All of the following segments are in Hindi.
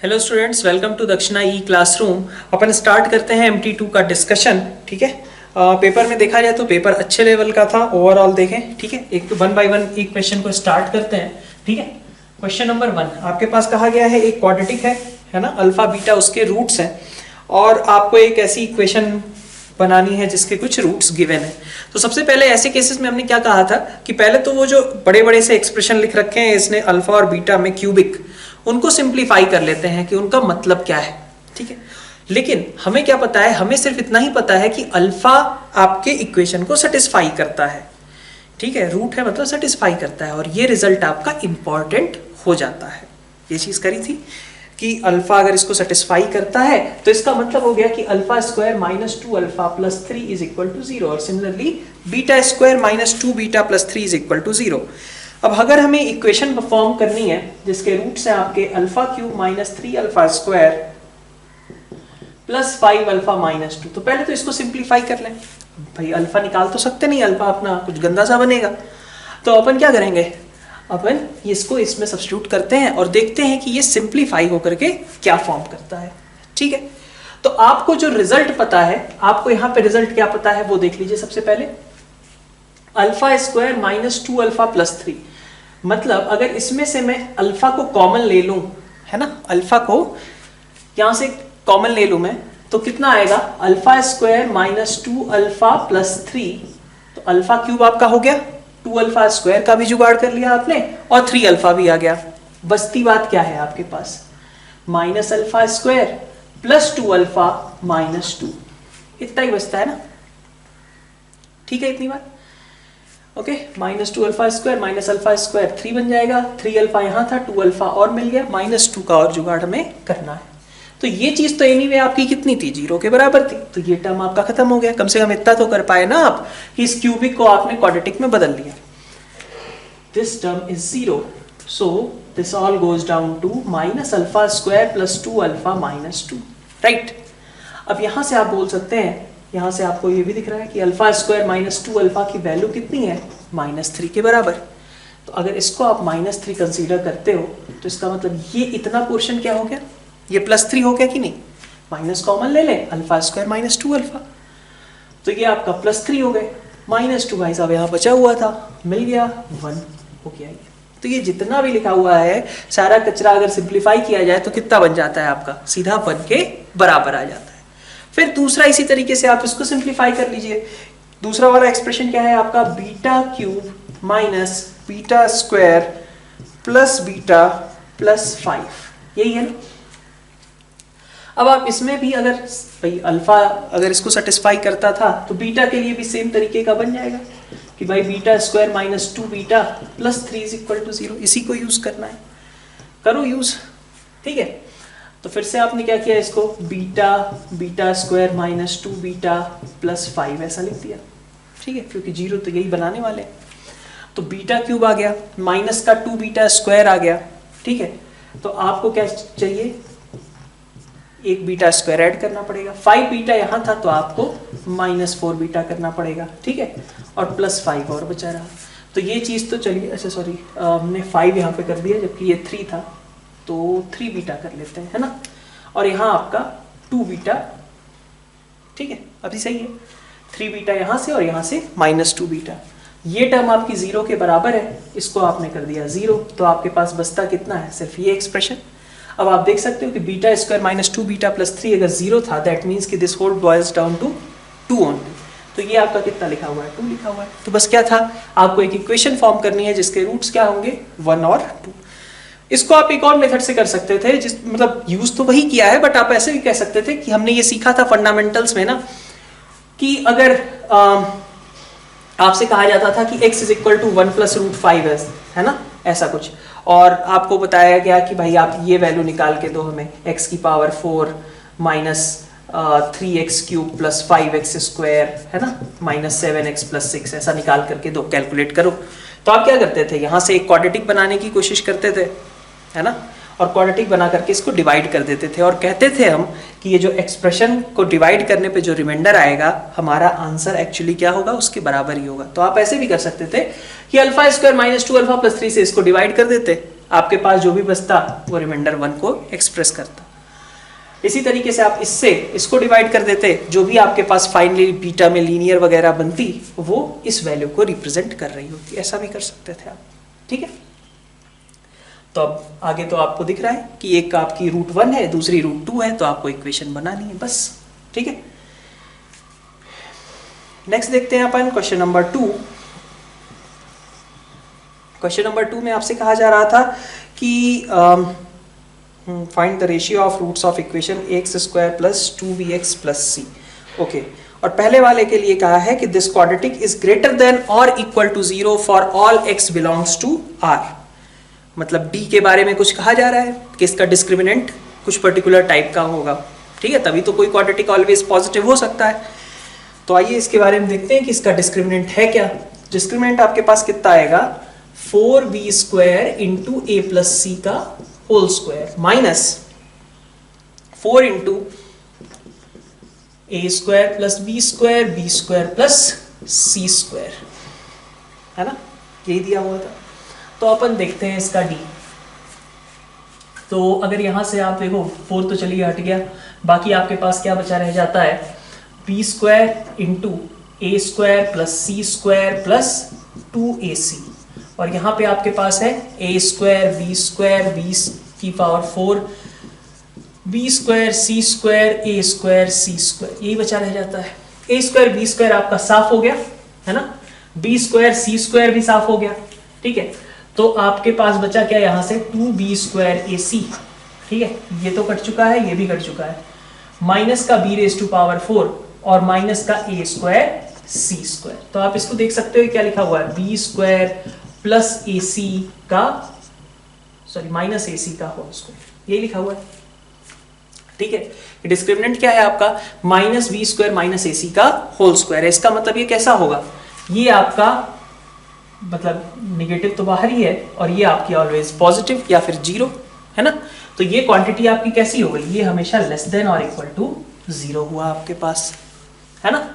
हेलो स्टूडेंट्स, वेलकम टू दक्षिणा ई क्लासरूम। अपन स्टार्ट करते हैं MT2 का डिस्कशन। ठीक है, पेपर में देखा जाए तो पेपर अच्छे लेवल का था ओवरऑल देखें। ठीक है, एक तो 1 बाय 1 एक क्वेश्चन को स्टार्ट करते हैं। ठीक है, क्वेश्चन नंबर 1 आपके पास कहा गया है एक क्वाड्रेटिक है ना, अल्फा बीटा उसके रूट्स हैं और आपको एक ऐसी इक्वेशन बनानी है जिसके कुछ रूट्स गिवन है। तो सबसे पहले ऐसे केसेस में हमने क्या कहा था कि पहले तो वो जो बड़े बड़े से एक्सप्रेशन लिख रखे हैं इसने अल्फा और बीटा में क्यूबिक, उनको सिंप्लीफाई कर लेते हैं कि उनका मतलब क्या है। ठीक है, लेकिन हमें क्या पता है, हमें सिर्फ इतना ही पता है कि अल्फा आपके इक्वेशन को सेटिस्फाई करता है। ठीक है, रूट है मतलब सेटिस्फाई करता है और ये रिजल्ट आपका इंपॉर्टेंट हो जाता है। ये चीज करी थी कि अल्फा अगर इसको सेटिस्फाई करता है तो इसका मतलब हो गया कि alpha square minus 2 alpha plus 3 is equal to 0 और similarly beta square minus 2 beta plus 3 is equal to 0। अब अगर हमें इक्वेशन परफॉर्म करनी है जिसके रूट्स हैं आपके alpha cube minus 3 alpha square plus 5 alpha minus 2, तो पहले तो इसको सिंप्लीफाई कर लें। भाई अल्फा निकाल तो सकते नहीं, अल्फा अपना कुछ गंदा सा बनेगा। तो अपन क्या करेंगे, अपन इसको इसमें सब्स्टिट्यूट करते हैं और देखते हैं कि ये सिंप्लीफाई होकर के क्या फॉर्म करता है। ठीक है, तो आपको जो रिजल्ट पता है, आपको यहाँ पे रिजल्ट क्या पता है वो देख लीजिए। सबसे पहले alpha square minus 2 alpha plus 3, मतलब अगर इसमें से मैं अल्फा को कॉमन ले लूं, है ना, अल्फा को यहां से कॉमन ले लूं मैं, तो कितना आएगा alpha square minus 2 alpha plus 3, तो अल्फा क्यूब आपका हो गया, 2 अल्फा स्क्वायर का भी जुगाड़ कर लिया आपने और 3 अल्फा भी आ गया। बचती बात क्या है आपके पास, minus alpha square plus 2 alpha minus 2, इतना ही बचता है ना। ठीक है, इतनी बात। Okay, minus 2 alpha square minus alpha square 3 बन जाएगा, 3 अल्फा यहाँ था, 2 अल्फा और मिल गया, माइनस 2 का और जुगाड़ हमें करना है। तो ये चीज तो एनीवे आपकी कितनी थी, 0 के बराबर थी, तो ये टर्म आपका खत्म हो गया। कम से कम इतना तो कर पाए ना आप कि इस क्यूबिक को आपने क्वाड्रेटिक में बदल लिया। This term is 0, so this all goes down to minus alpha square plus 2 alpha minus 2, right. अब यहां से आप बोल सकते हैं, यहां से आपको ये भी दिख रहा है कि अल्फा स्क्वायर माइनस 2 अल्फा की वैल्यू कितनी है, -3 के बराबर। तो अगर इसको आप -3 कंसीडर करते हो तो इसका मतलब ये इतना पोर्शन क्या हो गया, ये +3 हो गया कि नहीं। माइनस कॉमन ले लें, अल्फा स्क्वायर माइनस 2 अल्फा, तो ये आपका +3 हो गए, -2 भाई साहब यहाँ बचा हुआ था, मिल गया 1 हो गया ये। तो ये जितना भी लिखा हुआ है सारा कचरा अगर सिंप्लीफाई किया जाए तो कितना बन जाता है आपका, सीधा 1 के बराबर आ जाता है। फिर दूसरा इसी तरीके से आप इसको सिंप्लीफाई कर लीजिए। दूसरा वाला एक्सप्रेशन क्या है आपका, beta cube minus beta square plus beta plus 5, यही है ना। अब आप इसमें भी अगर भाई अल्फा अगर इसको सेटिस्फाई करता था तो बीटा के लिए भी सेम तरीके का बन जाएगा कि भाई beta square minus 2 beta plus 3 is equal to 0, इसी को यूज करना है, करो यूज। ठीक है, तो फिर से आपने क्या किया, इसको beta square minus 2 beta plus 5 ऐसा लिख दिया। ठीक है, क्योंकि 0 तो यही बनाने वाले हैं। तो बीटा क्यूब आ गया, माइनस का 2 बीटा स्क्वायर आ गया। ठीक है, तो आपको क्या चाहिए, एक बीटा स्क्वायर ऐड करना पड़ेगा। 5 बीटा यहाँ था तो आपको -4 बीटा करना पड़ेगा। ठीक है, और प्लस 5 और बचा रहा। तो ये चीज़ तो चलिए, अच्छा सॉरी हमने 5 यहाँ पे कर दिया जबकि ये 3 था, तो 3 बीटा कर लेते हैं, है ना। और यहाँ आपका 2 बीटा, ठीक है अभी सही है, 3 बीटा यहाँ से और यहाँ से -2 बीटा। ये टर्म आपकी 0 के बराबर है, इसको आपने कर दिया 0, तो आपके पास बचता कितना है, सिर्फ ये एक्सप्रेशन। अब आप देख सकते हो कि beta square minus 2 beta plus 3 अगर 0 था, दैट मीन्स कि this whole boils down to 2 only. तो ये आपका कितना लिखा हुआ है, 2 लिखा हुआ है। तो बस क्या था, आपको एक इक्वेशन फॉर्म करनी है जिसके रूट्स क्या होंगे, 1 और 2। इसको आप एक और मेथड से कर सकते थे, जिस मतलब यूज तो वही किया है, बट आप ऐसे भी कह सकते थे कि हमने ये सीखा था फंडामेंटल्स में ना, कि अगर आपसे कहा जाता था कि x is equal to 1 plus root 5 है ना, ऐसा कुछ, और आपको बताया गया कि भाई आप ये वैल्यू निकाल के दो हमें, x की power 4 minus 3x cube plus 5x square, है ना, -7x प्लस 6, ऐसा निकाल करके दो, कैलकुलेट करो। तो आप क्या करते थे, यहाँ से एक क्वाड्रेटिक बनाने की कोशिश करते थे, है ना, और क्वाड्रेटिक बना करके इसको डिवाइड कर देते थे और कहते थे हम कि ये जो एक्सप्रेशन को डिवाइड करने पे जो रिमाइंडर आएगा हमारा आंसर एक्चुअली क्या होगा, उसके बराबर ही होगा। तो आप ऐसे भी कर सकते थे कि alpha square minus 2 alpha plus 3 से इसको डिवाइड कर देते, आपके पास जो भी बचता वो रिमाइंडर 1 को एक्सप्रेस करता। इसी तरीके से आप इससे इसको डिवाइड कर देते, जो भी आपके पास फाइनली बीटा में लीनियर वगैरह बनती वो इस वैल्यू को रिप्रेजेंट कर रही होती, ऐसा भी कर सकते थे आप। ठीक है, तो अब आगे तो आपको दिख रहा है कि एक आपकी √1 है, दूसरी √2 है, तो आपको इक्वेशन बनानी है बस। ठीक है, नेक्स्ट देखते हैं अपन क्वेश्चन नंबर 2। क्वेश्चन नंबर 2 में आपसे कहा जा रहा था कि find the ratio of roots of equation x² plus 2bx plus c। Okay, और पहले वाले के लिए कहा है कि this quadratic is greater than और equal to 0 for all x belongs to r। मतलब d के बारे में कुछ कहा जा रहा है कि इसका डिस्क्रिमिनेंट कुछ पर्टिकुलर टाइप का होगा। ठीक है, तभी तो कोई क्वाड्रेटिक ऑलवेज पॉजिटिव हो सकता है। तो आइए इसके बारे में देखते हैं कि इसका डिस्क्रिमिनेंट है क्या। डिस्क्रिमिनेंट आपके पास कितना आएगा, 4b² into a plus c का whole square minus 4 into a² plus b² plus c², है ना, यही दिया हुआ था। तो अपन देखते हैं इसका d। तो अगर यहां से आप देखो 4 तो चलिए हट गया, बाकी आपके पास क्या बचा रह जाता है, b² into a² plus c² plus 2ac, और यहाँ पे आपके पास है a² b² 20 की power 4 b² c² a² c², यही बचा रह जाता है। a² b² आपका साफ हो गया, है ना, b² c² भी साफ हो गया। ठीक है, तो आपके पास बचा क्या यहाँ से, 2b² ac। ठीक है, ये तो कट चुका है, ये भी कट चुका है, माइनस का b⁴ और माइनस का a² c²। तो आप इसको देख सकते हो क्या लिखा हुआ है, b² प्लस ac का माइनस ac का होल स्क्वायर, ये लिखा हुआ है। ठीक है, डिस्क्रिमिनेंट क्या है आपका, माइनस b² माइनस ac का होल स्क्वायर है। इसका मतलब ये कैसा होगा, ये आपका मतलब निगेटिव तो बाहर ही है और ये आपकी ऑलवेज पॉजिटिव या फिर 0, है ना। तो ये क्वांटिटी आपकी कैसी हो गई, ये हमेशा लेस देन और इक्वल टू 0 हुआ आपके पास, है ना।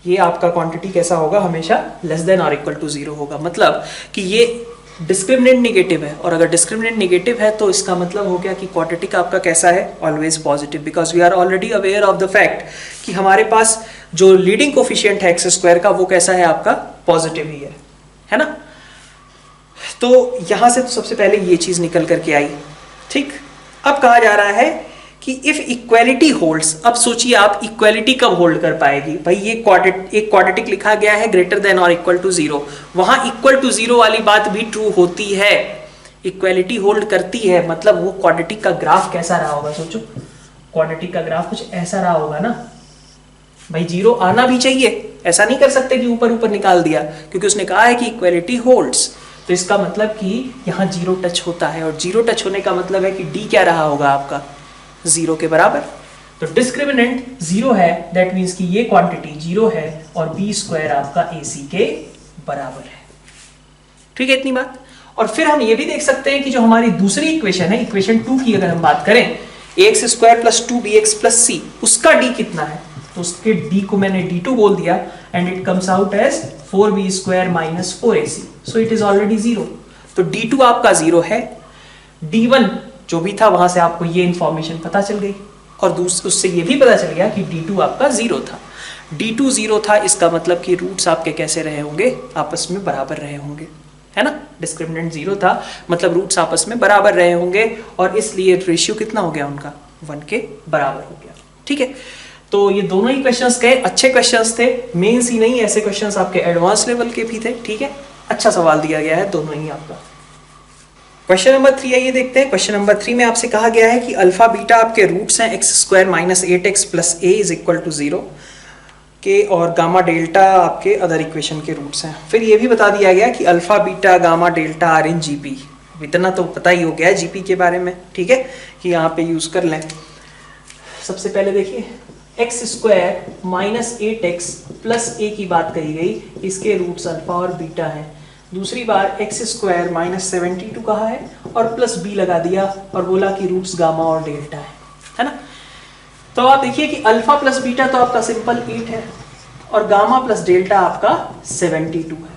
ये आपका क्वांटिटी कैसा होगा, हमेशा लेस देन और इक्वल टू 0 होगा। मतलब कि ये डिस्क्रिमिनेंट निगेटिव है, और अगर डिस्क्रिमिनेंट निगेटिव है तो इसका मतलब हो गया कि क्वाड्रेटिक आपका कैसा है, always positive, because we are already aware of the fact कि हमारे पास जो लीडिंग कोफिशिएंट है x² का वो कैसा है आपका, पॉजिटिव ही है ना। तो यहां से तो सबसे पहले ये चीज निकल करके आई। ठीक, अब कहा जा रहा है कि इफ इक्वालिटी होल्ड्स, अब सोचिए आप इक्वालिटी कब होल्ड कर पाएगी भाई, ये एक क्वाड्रेटिक लिखा गया है ग्रेटर देन और इक्वल टू 0, वहां इक्वल टू 0 वाली बात भी ट्रू होती है, इक्वालिटी होल्ड करती है। मतलब वो क्वाड्रेटिक का ग्राफ कैसा रहा होगा, सोचो क्वाड्रेटिक का ग्राफ कुछ ऐसा रहा होगा ना भाई, 0 आना भी चाहिए, ऐसा नहीं कर सकते कि ऊपर ऊपर निकाल दिया, क्योंकि उसने कहा है कि इक्वालिटी होल्ड्स। तो इसका मतलब कि यहाँ 0 टच होता है, और 0 टच होने का मतलब है कि d क्या रहा होगा आपका, 0 के बराबर। तो डिस्क्रिमिनेंट 0 है, दैट मींस कि ये क्वांटिटी 0 है और b² आपका ac के बराबर है। ठीक है, इतनी बात। और फिर हम ये भी देख सकते हैं कि जो हमारी दूसरी इक्वेशन है, इक्वेशन 2 की अगर हम बात करें, ax² plus 2bx plus c, उसका d कितना है, तो उसके d को मैंने d2 बोल दिया, and it comes out as 4b² minus 4ac, so it is already 0। तो d2 आपका 0 है, d1 जो भी था वहां से आपको ये इंफॉर्मेशन पता चल गई, और उससे ये भी पता चल गया कि d2 आपका 0 था। d2 0 था, इसका मतलब कि रूट्स आपके कैसे रहे होंगे, आपस में बराबर रहे होंगे, है ना। डिस्क्रिमिनेंट 0 था, मतलब रूट्स आपस में बराबर रहे होंगे, और इसलिए रेशियो कितना हो गया उनका, 1 के बराबर हो गया। ठीक है, तो ये दोनों ही क्वेश्चंस के अच्छे क्वेश्चंस थे, मेंस ही नहीं, ऐसे क्वेश्चंस आपके एडवांस लेवल के भी थे। ठीक है, अच्छा सवाल दिया गया है दोनों ही आपका। क्वेश्चन नंबर 3 आइए देखते हैं। क्वेश्चन नंबर 3 में आपसे कहा गया है कि अल्फा बीटा आपके रूट्स हैं x² minus 8x plus a is equal to 0 के, और गामा डेल्टा आपके अदर इक्वेशन के रूट्स हैं। फिर ये भी बता दिया गया कि alpha beta gamma delta are in GP, इतना तो पता ही हो गया है जीपी के बारे में। ठीक है, कि यहाँ पे यूज कर लें। सबसे पहले देखिए x² minus 8x plus a की बात कही गई, इसके रूट्स अल्फा और बीटा हैं। दूसरी बार x² माइनस 72 कहा है और प्लस b लगा दिया और बोला कि रूट्स गामा और डेल्टा है ना। तो आप देखिए कि अल्फा प्लस बीटा तो आपका सिंपल 8 है और गामा प्लस डेल्टा आपका 72 है।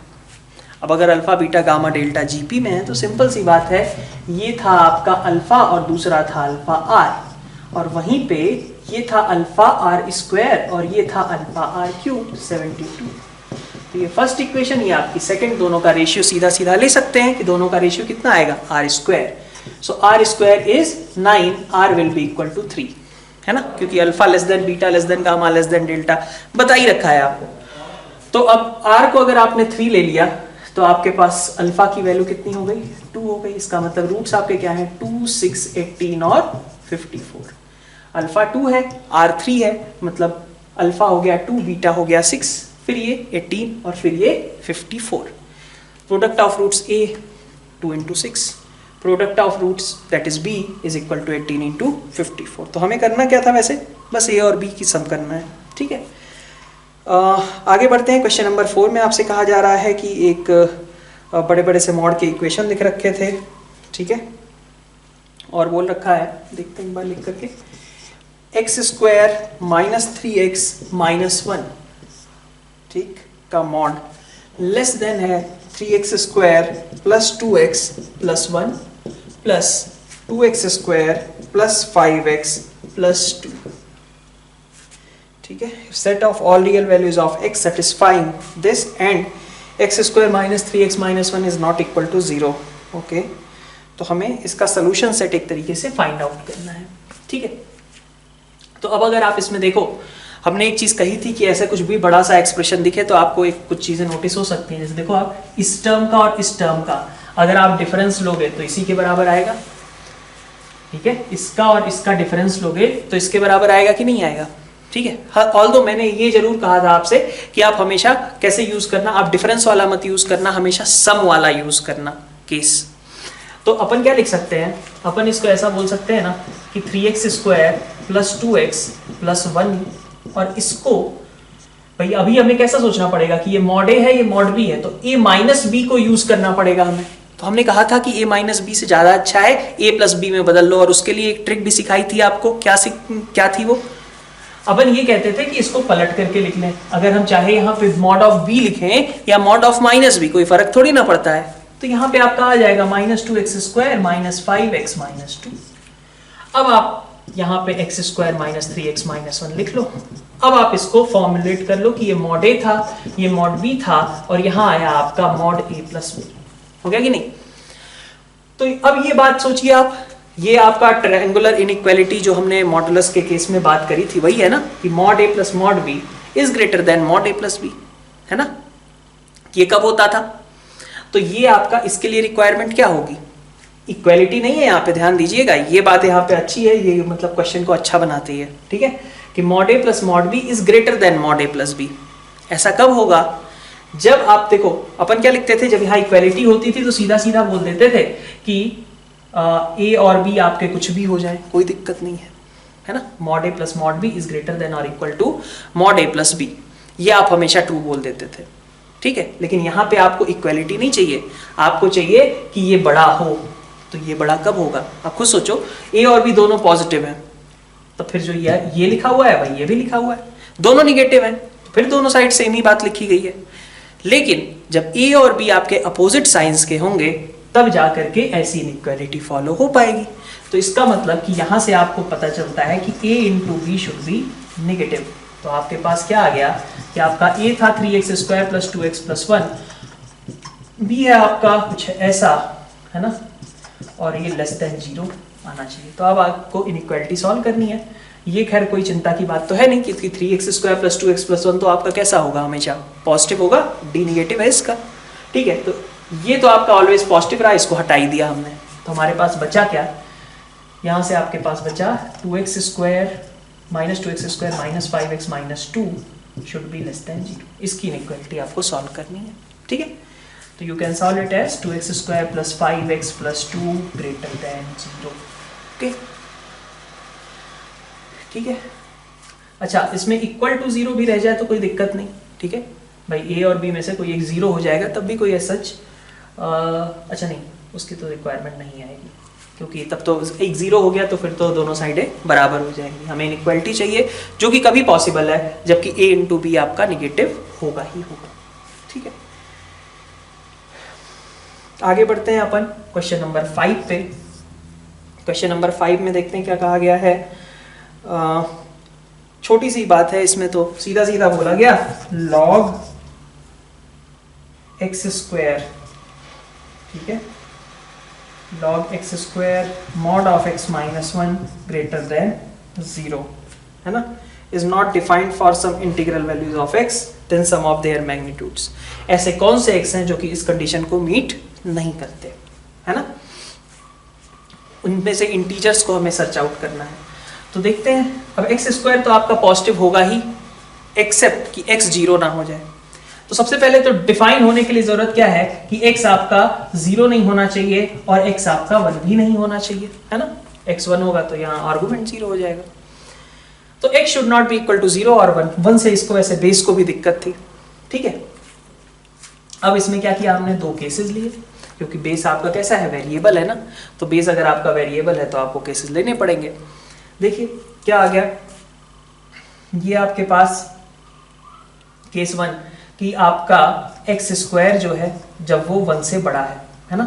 अब अगर alpha beta gamma delta GP में है तो सिंपल सी बात है, ये था आपका अल्फा और दूसरा था अल्फा आर, और वहीं पे ये था अल्फा आर स्क्वायर और ये था अल्फा आर क्यूब 72। तो ये फर्स्ट इक्वेशन, ये आपकी सेकंड, दोनों का रेशियो सीधा सीधा ले सकते हैं कि दोनों का रेशियो कितना आएगा, r square. So r square is 9, r will be equal to 3, है ना, क्योंकि alpha less than beta less than gamma less than delta बता ही रखा है आपको। तो अब आर को अगर आपने 3 ले लिया तो आपके पास अल्फा की वैल्यू कितनी हो गई, 2 हो गई। इसका मतलब रूट्स आपके क्या है, 2, 6, 18 और 54। अल्फा 2 है, आर 3 है, मतलब अल्फा हो गया 2, बीटा हो गया 6, फिर ये 18 और फिर ये 54। Product of roots a 2 into 6, product of roots that is b is equal to 18 into 54। तो हमें करना क्या था वैसे, बस ए और बी की सम करना है, ठीक है। आगे बढ़ते हैं। क्वेश्चन नंबर 4 में आपसे कहा जा रहा है कि एक बड़े बड़े से मॉड के इक्वेशन लिख रखे थे, ठीक है, और बोल रखा है, देखते हैं एक बार लिख करके, x square minus 3x minus 1, ठीक, का मॉड लेस देन है 3x square plus 2x plus 1 plus 2x square plus 5x plus 2, ठीक है। Set of all real values of x satisfying this and x square minus 3x minus 1 is not equal to 0, okay. तो हमें इसका सोल्यूशन सेट एक तरीके से फाइंड आउट करना है, ठीक है। तो अब अगर आप इसमें देखो, हमने एक चीज कही थी कि ऐसा कुछ भी बड़ा सा एक्सप्रेशन दिखे तो आपको एक कुछ चीजें नोटिस हो सकती हैं। जैसे देखो, आप इस टर्म का और इस टर्म का अगर आप डिफरेंस लोगे तो इसी के बराबर आएगा, ठीक है। इसका और इसका डिफरेंस लोगे तो इसके बराबर आएगा कि नहीं आएगा, ठीक है। ऑल्दो मैंने ये जरूर कहा था आपसे कि आप हमेशा कैसे यूज करना, आप डिफरेंस वाला मत यूज करना, हमेशा सम वाला यूज करना केस। तो अपन क्या लिख सकते हैं, अपन इसको ऐसा बोल सकते हैं ना कि 3x square plus 2x plus 1, और इसको भाई अभी हमें कैसा सोचना पड़ेगा कि ये मॉड ए है, ये मॉड बी है, तो a माइनस बी को यूज करना पड़ेगा हमें। तो हमने कहा था कि a माइनस बी से ज्यादा अच्छा है a प्लस बी में बदल लो, और उसके लिए एक ट्रिक भी सिखाई थी आपको। क्या थी वो, अपन ये कहते थे कि इसको पलट करके लिख लें। अगर हम चाहे यहाँ पे मॉड ऑफ बी लिखें या मॉड ऑफ माइनस बी, कोई फर्क थोड़ी ना पड़ता है। तो यहाँ पे आपका आ जाएगा minus 2x square minus 5x minus 2। अब आप यहाँ पे x square minus 3x minus 1 लिख लो। अब आप इसको फॉर्मुलेट कर लो कि ये मॉड ए था, ये मॉड बी था, और यहाँ आया आपका मॉड ए प्लस बी, हो गया कि नहीं। तो अब ये बात सोचिए आप, ये आपका ट्रायंगुलर इनइक्वालिटी जो हमने मॉडुलस के केस में बात करी थी वही है ना, कि mod A plus mod B is greater than mod A plus b, है ना। ये कब होता था, तो ये आपका इसके लिए रिक्वायरमेंट क्या होगी, इक्वालिटी नहीं है, यहाँ पे ध्यान दीजिएगा, ये बात यहाँ पे अच्छी है, ये मतलब क्वेश्चन को अच्छा बनाती है, ठीक है, कि mod A plus mod B is greater than mod A plus b. ऐसा कब होगा, जब आप देखो, अपन क्या लिखते थे, जब यहाँ इक्वालिटी होती थी तो सीधा सीधा बोल देते थे कि ए और बी आपके कुछ भी हो जाए, कोई दिक्कत नहीं है ना। Mod A plus mod B is greater than और equal to mod A plus B, ये आप हमेशा ट्रू बोल देते थे, ठीक है। लेकिन यहाँ पे आपको इक्वालिटी नहीं चाहिए, आपको चाहिए कि ये बड़ा हो। तो ये बड़ा कब होगा, आप खुद सोचो, ए और बी दोनों पॉजिटिव हैं, तो फिर जो ये लिखा हुआ है भाई ये भी लिखा हुआ है, दोनों निगेटिव हैं, तो फिर दोनों साइड सेम ही बात लिखी गई है। लेकिन जब ए और बी आपके अपोजिट साइंस के होंगे तब जाकर के ऐसी इनइक्वालिटी फॉलो हो पाएगी। तो इसका मतलब कि यहाँ से आपको पता चलता है कि a into b should be negative. तो आपके पास क्या आ गया कि आपका a था 3x square plus 2x plus 1, b है आपका कुछ ऐसा, है ना, और ये लेस देन 0 आना चाहिए। तो अब आपको इनइक्वालिटी सॉल्व करनी है। ये खैर कोई चिंता की बात तो है नहीं, क्योंकि 3x square plus 2x plus 1 तो आपका कैसा होगा, हमेशा पॉजिटिव होगा, d निगेटिव है इसका, ठीक है। तो ये तो आपका ऑलवेज पॉजिटिव रहा, इसको हटा ही दिया हमने। तो हमारे पास बचा क्या, यहाँ से आपके पास बचा 2x square minus 2x square minus 5x minus 2 should be less than 0। इसकी इनइक्वालिटी आपको सॉल्व करनी है, ठीक है। तो you can solve it as 2x square plus 5x plus 2 greater than 0, okay, ठीक है। अच्छा, इसमें इक्वल टू 0 भी रह जाए तो कोई दिक्कत नहीं, ठीक है भाई, a और b में से कोई एक 0 हो जाएगा तब भी कोई सच अच्छा नहीं, उसकी तो रिक्वायरमेंट नहीं आएगी, क्योंकि तब तो एक 0 हो गया तो फिर तो दोनों साइडें बराबर हो जाएंगी। हमें इनइक्वालिटी चाहिए जो कि कभी पॉसिबल है जबकि a इंटू बी आपका निगेटिव होगा ही होगा, ठीक है। आगे बढ़ते हैं अपन क्वेश्चन नंबर 5 पे। क्वेश्चन नंबर 5 में देखते हैं क्या कहा गया है। छोटी सी बात है इसमें, तो सीधा सीधा बोला गया log x स्क्वायर, ठीक है, log x square mod of x minus 1 greater than 0, है ना, is not defined for some integral values of x then sum of their magnitudes। ऐसे कौन से x हैं जो कि इस कंडीशन को मीट नहीं करते, है ना, उनमें से इंटीजर्स को हमें सर्च आउट करना है। तो देखते हैं, अब एक्स स्क्वायर तो आपका पॉजिटिव होगा ही, एक्सेप्ट कि एक्स जीरो ना हो जाए। तो सबसे पहले तो डिफाइन होने के लिए जरूरत क्या है कि एक्स आपका जीरो नहीं होना चाहिए और एक्स आपका 1 भी नहीं होना चाहिए, है ना। एक्स 1 होगा तो यहाँ आर्गुमेंट 0 हो जाएगा। तो x should not be equal to 0 और 1 से इसको वैसे बेस को भी दिक्कत थी, ठीक है। अब इसमें क्या किया हमने, 2 केसेस लिए, क्योंकि बेस आपका कैसा है, वेरिएबल है ना। तो बेस अगर आपका वेरिएबल है तो आपको केसेस लेने पड़ेंगे। देखिए क्या आ गया, ये आपके पास केस 1 कि आपका एक्स स्क्वायर जो है जब वो 1 से बड़ा है ना।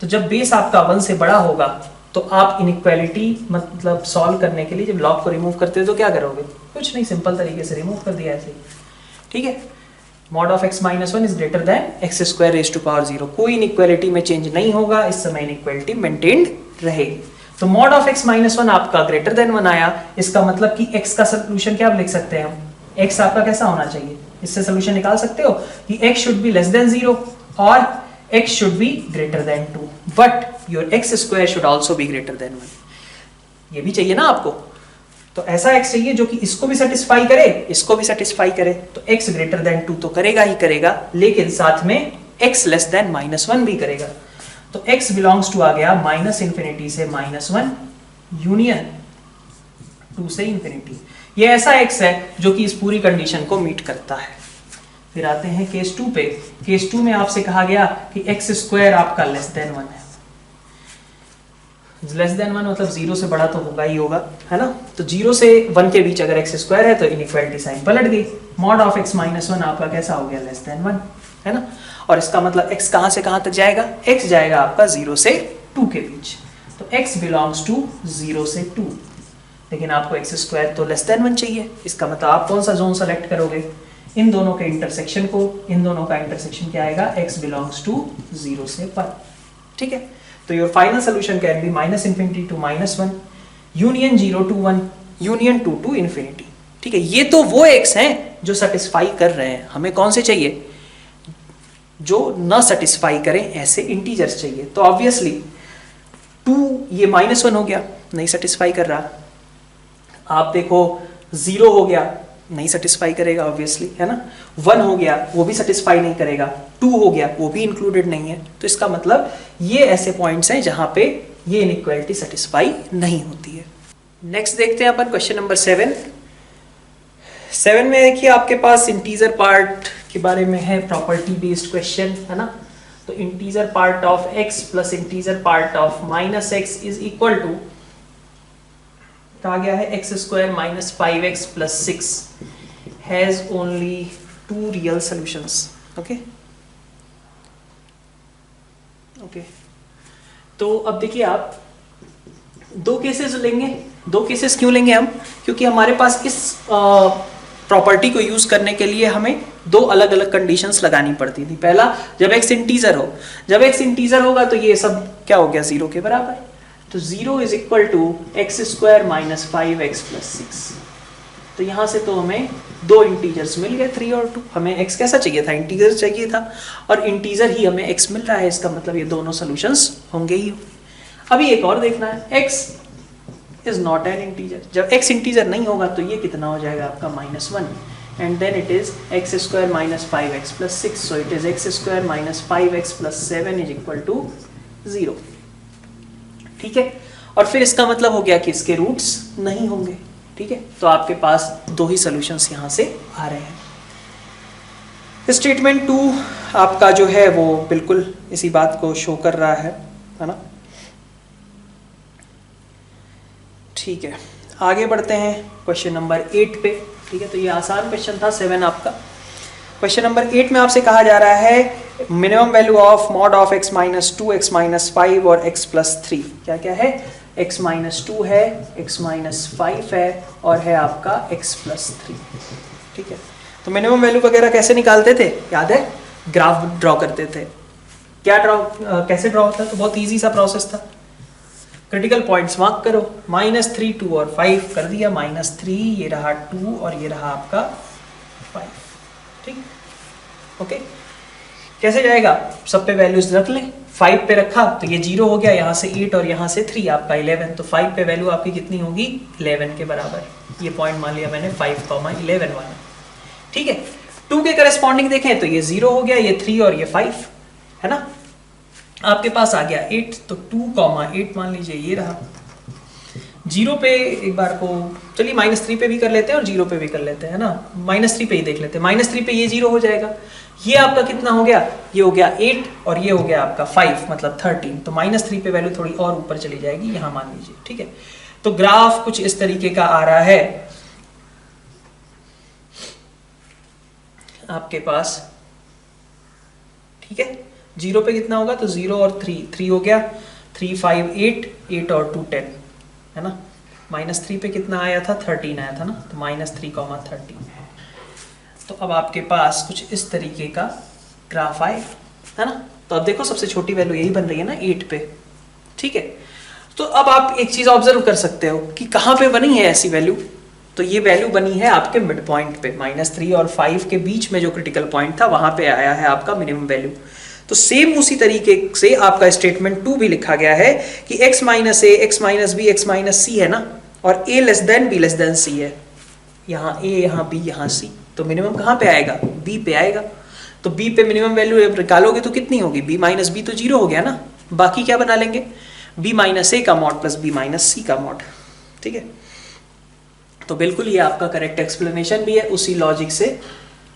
तो जब बेस आपका 1 से बड़ा होगा तो आप इनइक्वालिटी मतलब सॉल्व करने के लिए जब लॉग को रिमूव करते हो तो क्या करोगे, कुछ नहीं, सिंपल तरीके से रिमूव कर दिया ऐसे ही, ठीक है। Mod of x minus 1 is greater than x square raise to power 0। कोई इनइक्वालिटी में चेंज नहीं होगा, इस समय इनइक्वालिटी मेंटेन्ड रहेगी। तो मॉड ऑफ x माइनस 1 आपका ग्रेटर देन 1 आया, इसका मतलब कि x का सोल्यूशन क्या लिख सकते हैं हम, x आपका कैसा होना चाहिए, इससे सोल्यूशन निकाल सकते हो कि x should be less than 0 और x should be greater than 2, but your x square should also be greater then 1। ये भी चाहिए ना आपको, तो ऐसा x चाहिए जो कि इसको भी सेटिस्फाई करे, इसको भी सेटिस्फाई करे। तो x ग्रेटर देन 2 तो करेगा ही करेगा, लेकिन साथ में x लेस देन -1 भी करेगा। तो x बिलोंग्स टू आ गया माइनस इंफिनिटी से -1 यूनियन 2 से इंफिनिटी। ये ऐसा x है जो कि इस पूरी कंडीशन को मीट करता है। फिर आते हैं केस 2 पे। केस 2 में आपसे कहा गया कि x स्क्वायर आपका लेस देन 1 है। लेस देन 1 मतलब 0 से बड़ा तो होगा ही होगा, है ना। तो 0 से 1 के बीच अगर x स्क्वायर है तो इनइक्वालिटी साइन पलट गई। मॉड ऑफ x माइनस 1 आपका कैसा हो गया, लेस देन 1, है ना। और इसका मतलब x कहां से कहां तक जाएगा, x जाएगा आपका 0 से 2 के बीच। तो x बिलोंग्स टू 0 से 2, लेकिन आपको x स्क्वायर तो लेस देन 1 चाहिए। इसका मतलब आप कौन सा जोन सेलेक्ट करोगे, इन दोनों के इंटरसेक्शन को, इन दोनों का इंटरसेक्शन क्या आएगा, x बिलोंग्स टू 0 से 1, ठीक है। तो your final solution can be minus infinity to -1 union 0 to 1 union 2 to infinity, ठीक है। ये तो वो x हैं जो सेटिस्फाई कर रहे हैं, हमें कौन से चाहिए, जो न सेटिस्फाई करें ऐसे इंटीजर्स चाहिए। तो ऑब्वियसली 2 ये -1 हो गया, नहीं सेटिस्फाई कर रहा। आप देखो 0 हो गया, नहीं सेटिस्फाई करेगा ऑब्वियसली, है ना। 1 हो गया, वो भी सेटिस्फाई नहीं करेगा। 2 हो गया, वो भी इंक्लूडेड नहीं है। तो इसका मतलब ये ऐसे पॉइंट्स हैं जहां पे ये इनइक्वालिटी सेटिस्फाई नहीं होती है। नेक्स्ट देखते हैं अपन क्वेश्चन नंबर 7। 7 में देखिए आपके पास इंटीजर पार्ट के बारे में है, प्रॉपर्टी बेस्ड क्वेश्चन, है ना। तो integer part of x plus integer part of -x is equal to, कहा गया है x square minus 5x plus 6 has only 2 real solutions. Okay okay, तो अब देखिए आप 2 केसेस लेंगे। 2 केसेस क्यों लेंगे हम, क्योंकि हमारे पास इस प्रॉपर्टी को यूज करने के लिए हमें 2 अलग अलग कंडीशंस लगानी पड़ती थी। पहला, जब x इंटीजर हो, जब x इंटीजर होगा तो ये सब क्या हो गया, 0 के बराबर। तो 0 is equal to x square minus 5x plus 6। तो यहां से तो हमें 2 इंटीजर्स मिल गए, 3 और 2। हमें x कैसा चाहिए था, इंटीजर चाहिए था, और इंटीजर ही हमें x मिल रहा है। इसका मतलब ये दोनों सॉल्यूशंस होंगे ही। अभी एक और देखना है, x is not an integer. जब x इंटीजर नहीं होगा तो ये कितना हो जाएगा आपका -1, and then it is x square minus 5x plus 6। So it is x square minus 5x plus 7 is equal to 0, ठीक है। और फिर इसका मतलब हो गया कि इसके रूट्स नहीं होंगे, ठीक है। तो आपके पास 2 ही सॉल्यूशंस यहां से आ रहे हैं। स्टेटमेंट 2 आपका जो है वो बिल्कुल इसी बात को शो कर रहा है ना। ठीक है, आगे बढ़ते हैं क्वेश्चन नंबर 8 पे, ठीक है। तो ये आसान क्वेश्चन था 7 आपका। क्वेश्चन नंबर 8 में आपसे कहा जा रहा है minimum value of mod of x minus 2, x minus 5 और x प्लस 3। क्या क्या है? x माइनस 2 है, x माइनस 5 है और है आपका x प्लस 3। ठीक है, तो मिनिमम वैल्यू वगैरह कैसे निकालते थे? याद है? ग्राफ ड्रॉ करते थे। क्या कैसे ड्रॉ होता है? तो बहुत इजी सा प्रोसेस था। क्रिटिकल पॉइंट्स मार्क करो, -3, 2 और 5 कर दिया, -3 ये रहा 2 और ये रहा आपका 5। ठीक, ओके। कैसे जाएगा? सब पे वैल्यूज रख लें। 5 पे रखा तो ये 0 हो गया, यहाँ से 8 और यहाँ से 3 आपका 11, तो 5 पे वैल्यू आपकी कितनी होगी? 11 के बराबर। ये पॉइंट मान लिया मैंने 5,11 वाला। ठीक है, 2 के करस्पॉन्डिंग देखें तो ये 0 हो गया, ये 3 और ये 5 है ना। आपके पास आ गया 8, तो 2,8 मान लीजिए ये रहा। 0 पे एक बार को चलिए -3 पे भी कर लेते हैं और 0 पे भी कर लेते हैं ना। -3 पे ही देख लेते हैं। -3 पे ये 0 हो जाएगा। ये आपका कितना हो गया? ये हो गया 8 और ये हो गया आपका 5 मतलब 13। तो -3 पे वैल्यू थोड़ी और ऊपर चली जाएगी, यहाँ मान लीजिए। ठीक है, तो ग्राफ कुछ इस तरीके का आ रहा है आपके पास। ठीक है, 0 पे कितना होगा? तो 0 और 3 हो गया, 3, 5, 8 और 2 10 है ना। -3 पे कितना आया था? 13 आया था ना, तो -3,13। तो अब आपके पास कुछ इस तरीके का ग्राफ आए है ना। तो अब देखो सबसे छोटी वैल्यू यही बन रही है ना 8 पे। ठीक है, तो अब आप एक चीज ऑब्जर्व कर सकते हो कि कहाँ पे बनी है ऐसी वैल्यू। तो ये वैल्यू बनी है आपके मिड पॉइंट पे, -3 और 5 के बीच में जो क्रिटिकल पॉइंट था वहां पे आया है आपका मिनिमम वैल्यू। तो सेम उसी तरीके से आपका स्टेटमेंट 2 भी लिखा गया है कि x minus A, x minus B, x minus C है ना, और a less than b less than c है। यहाँ a, यहाँ b, यहाँ c, तो मिनिमम कहाँ पे आएगा? b पे आएगा। तो b पे मिनिमम वैल्यू निकालोगे तो कितनी होगी? b माइनस बी तो 0 हो गया ना। बाकी क्या बना लेंगे? b माइनस ए का मॉड प्लस b माइनस सी का मॉड। ठीक है, तो बिल्कुल ये आपका करेक्ट एक्सप्लेनेशन भी है। उसी लॉजिक से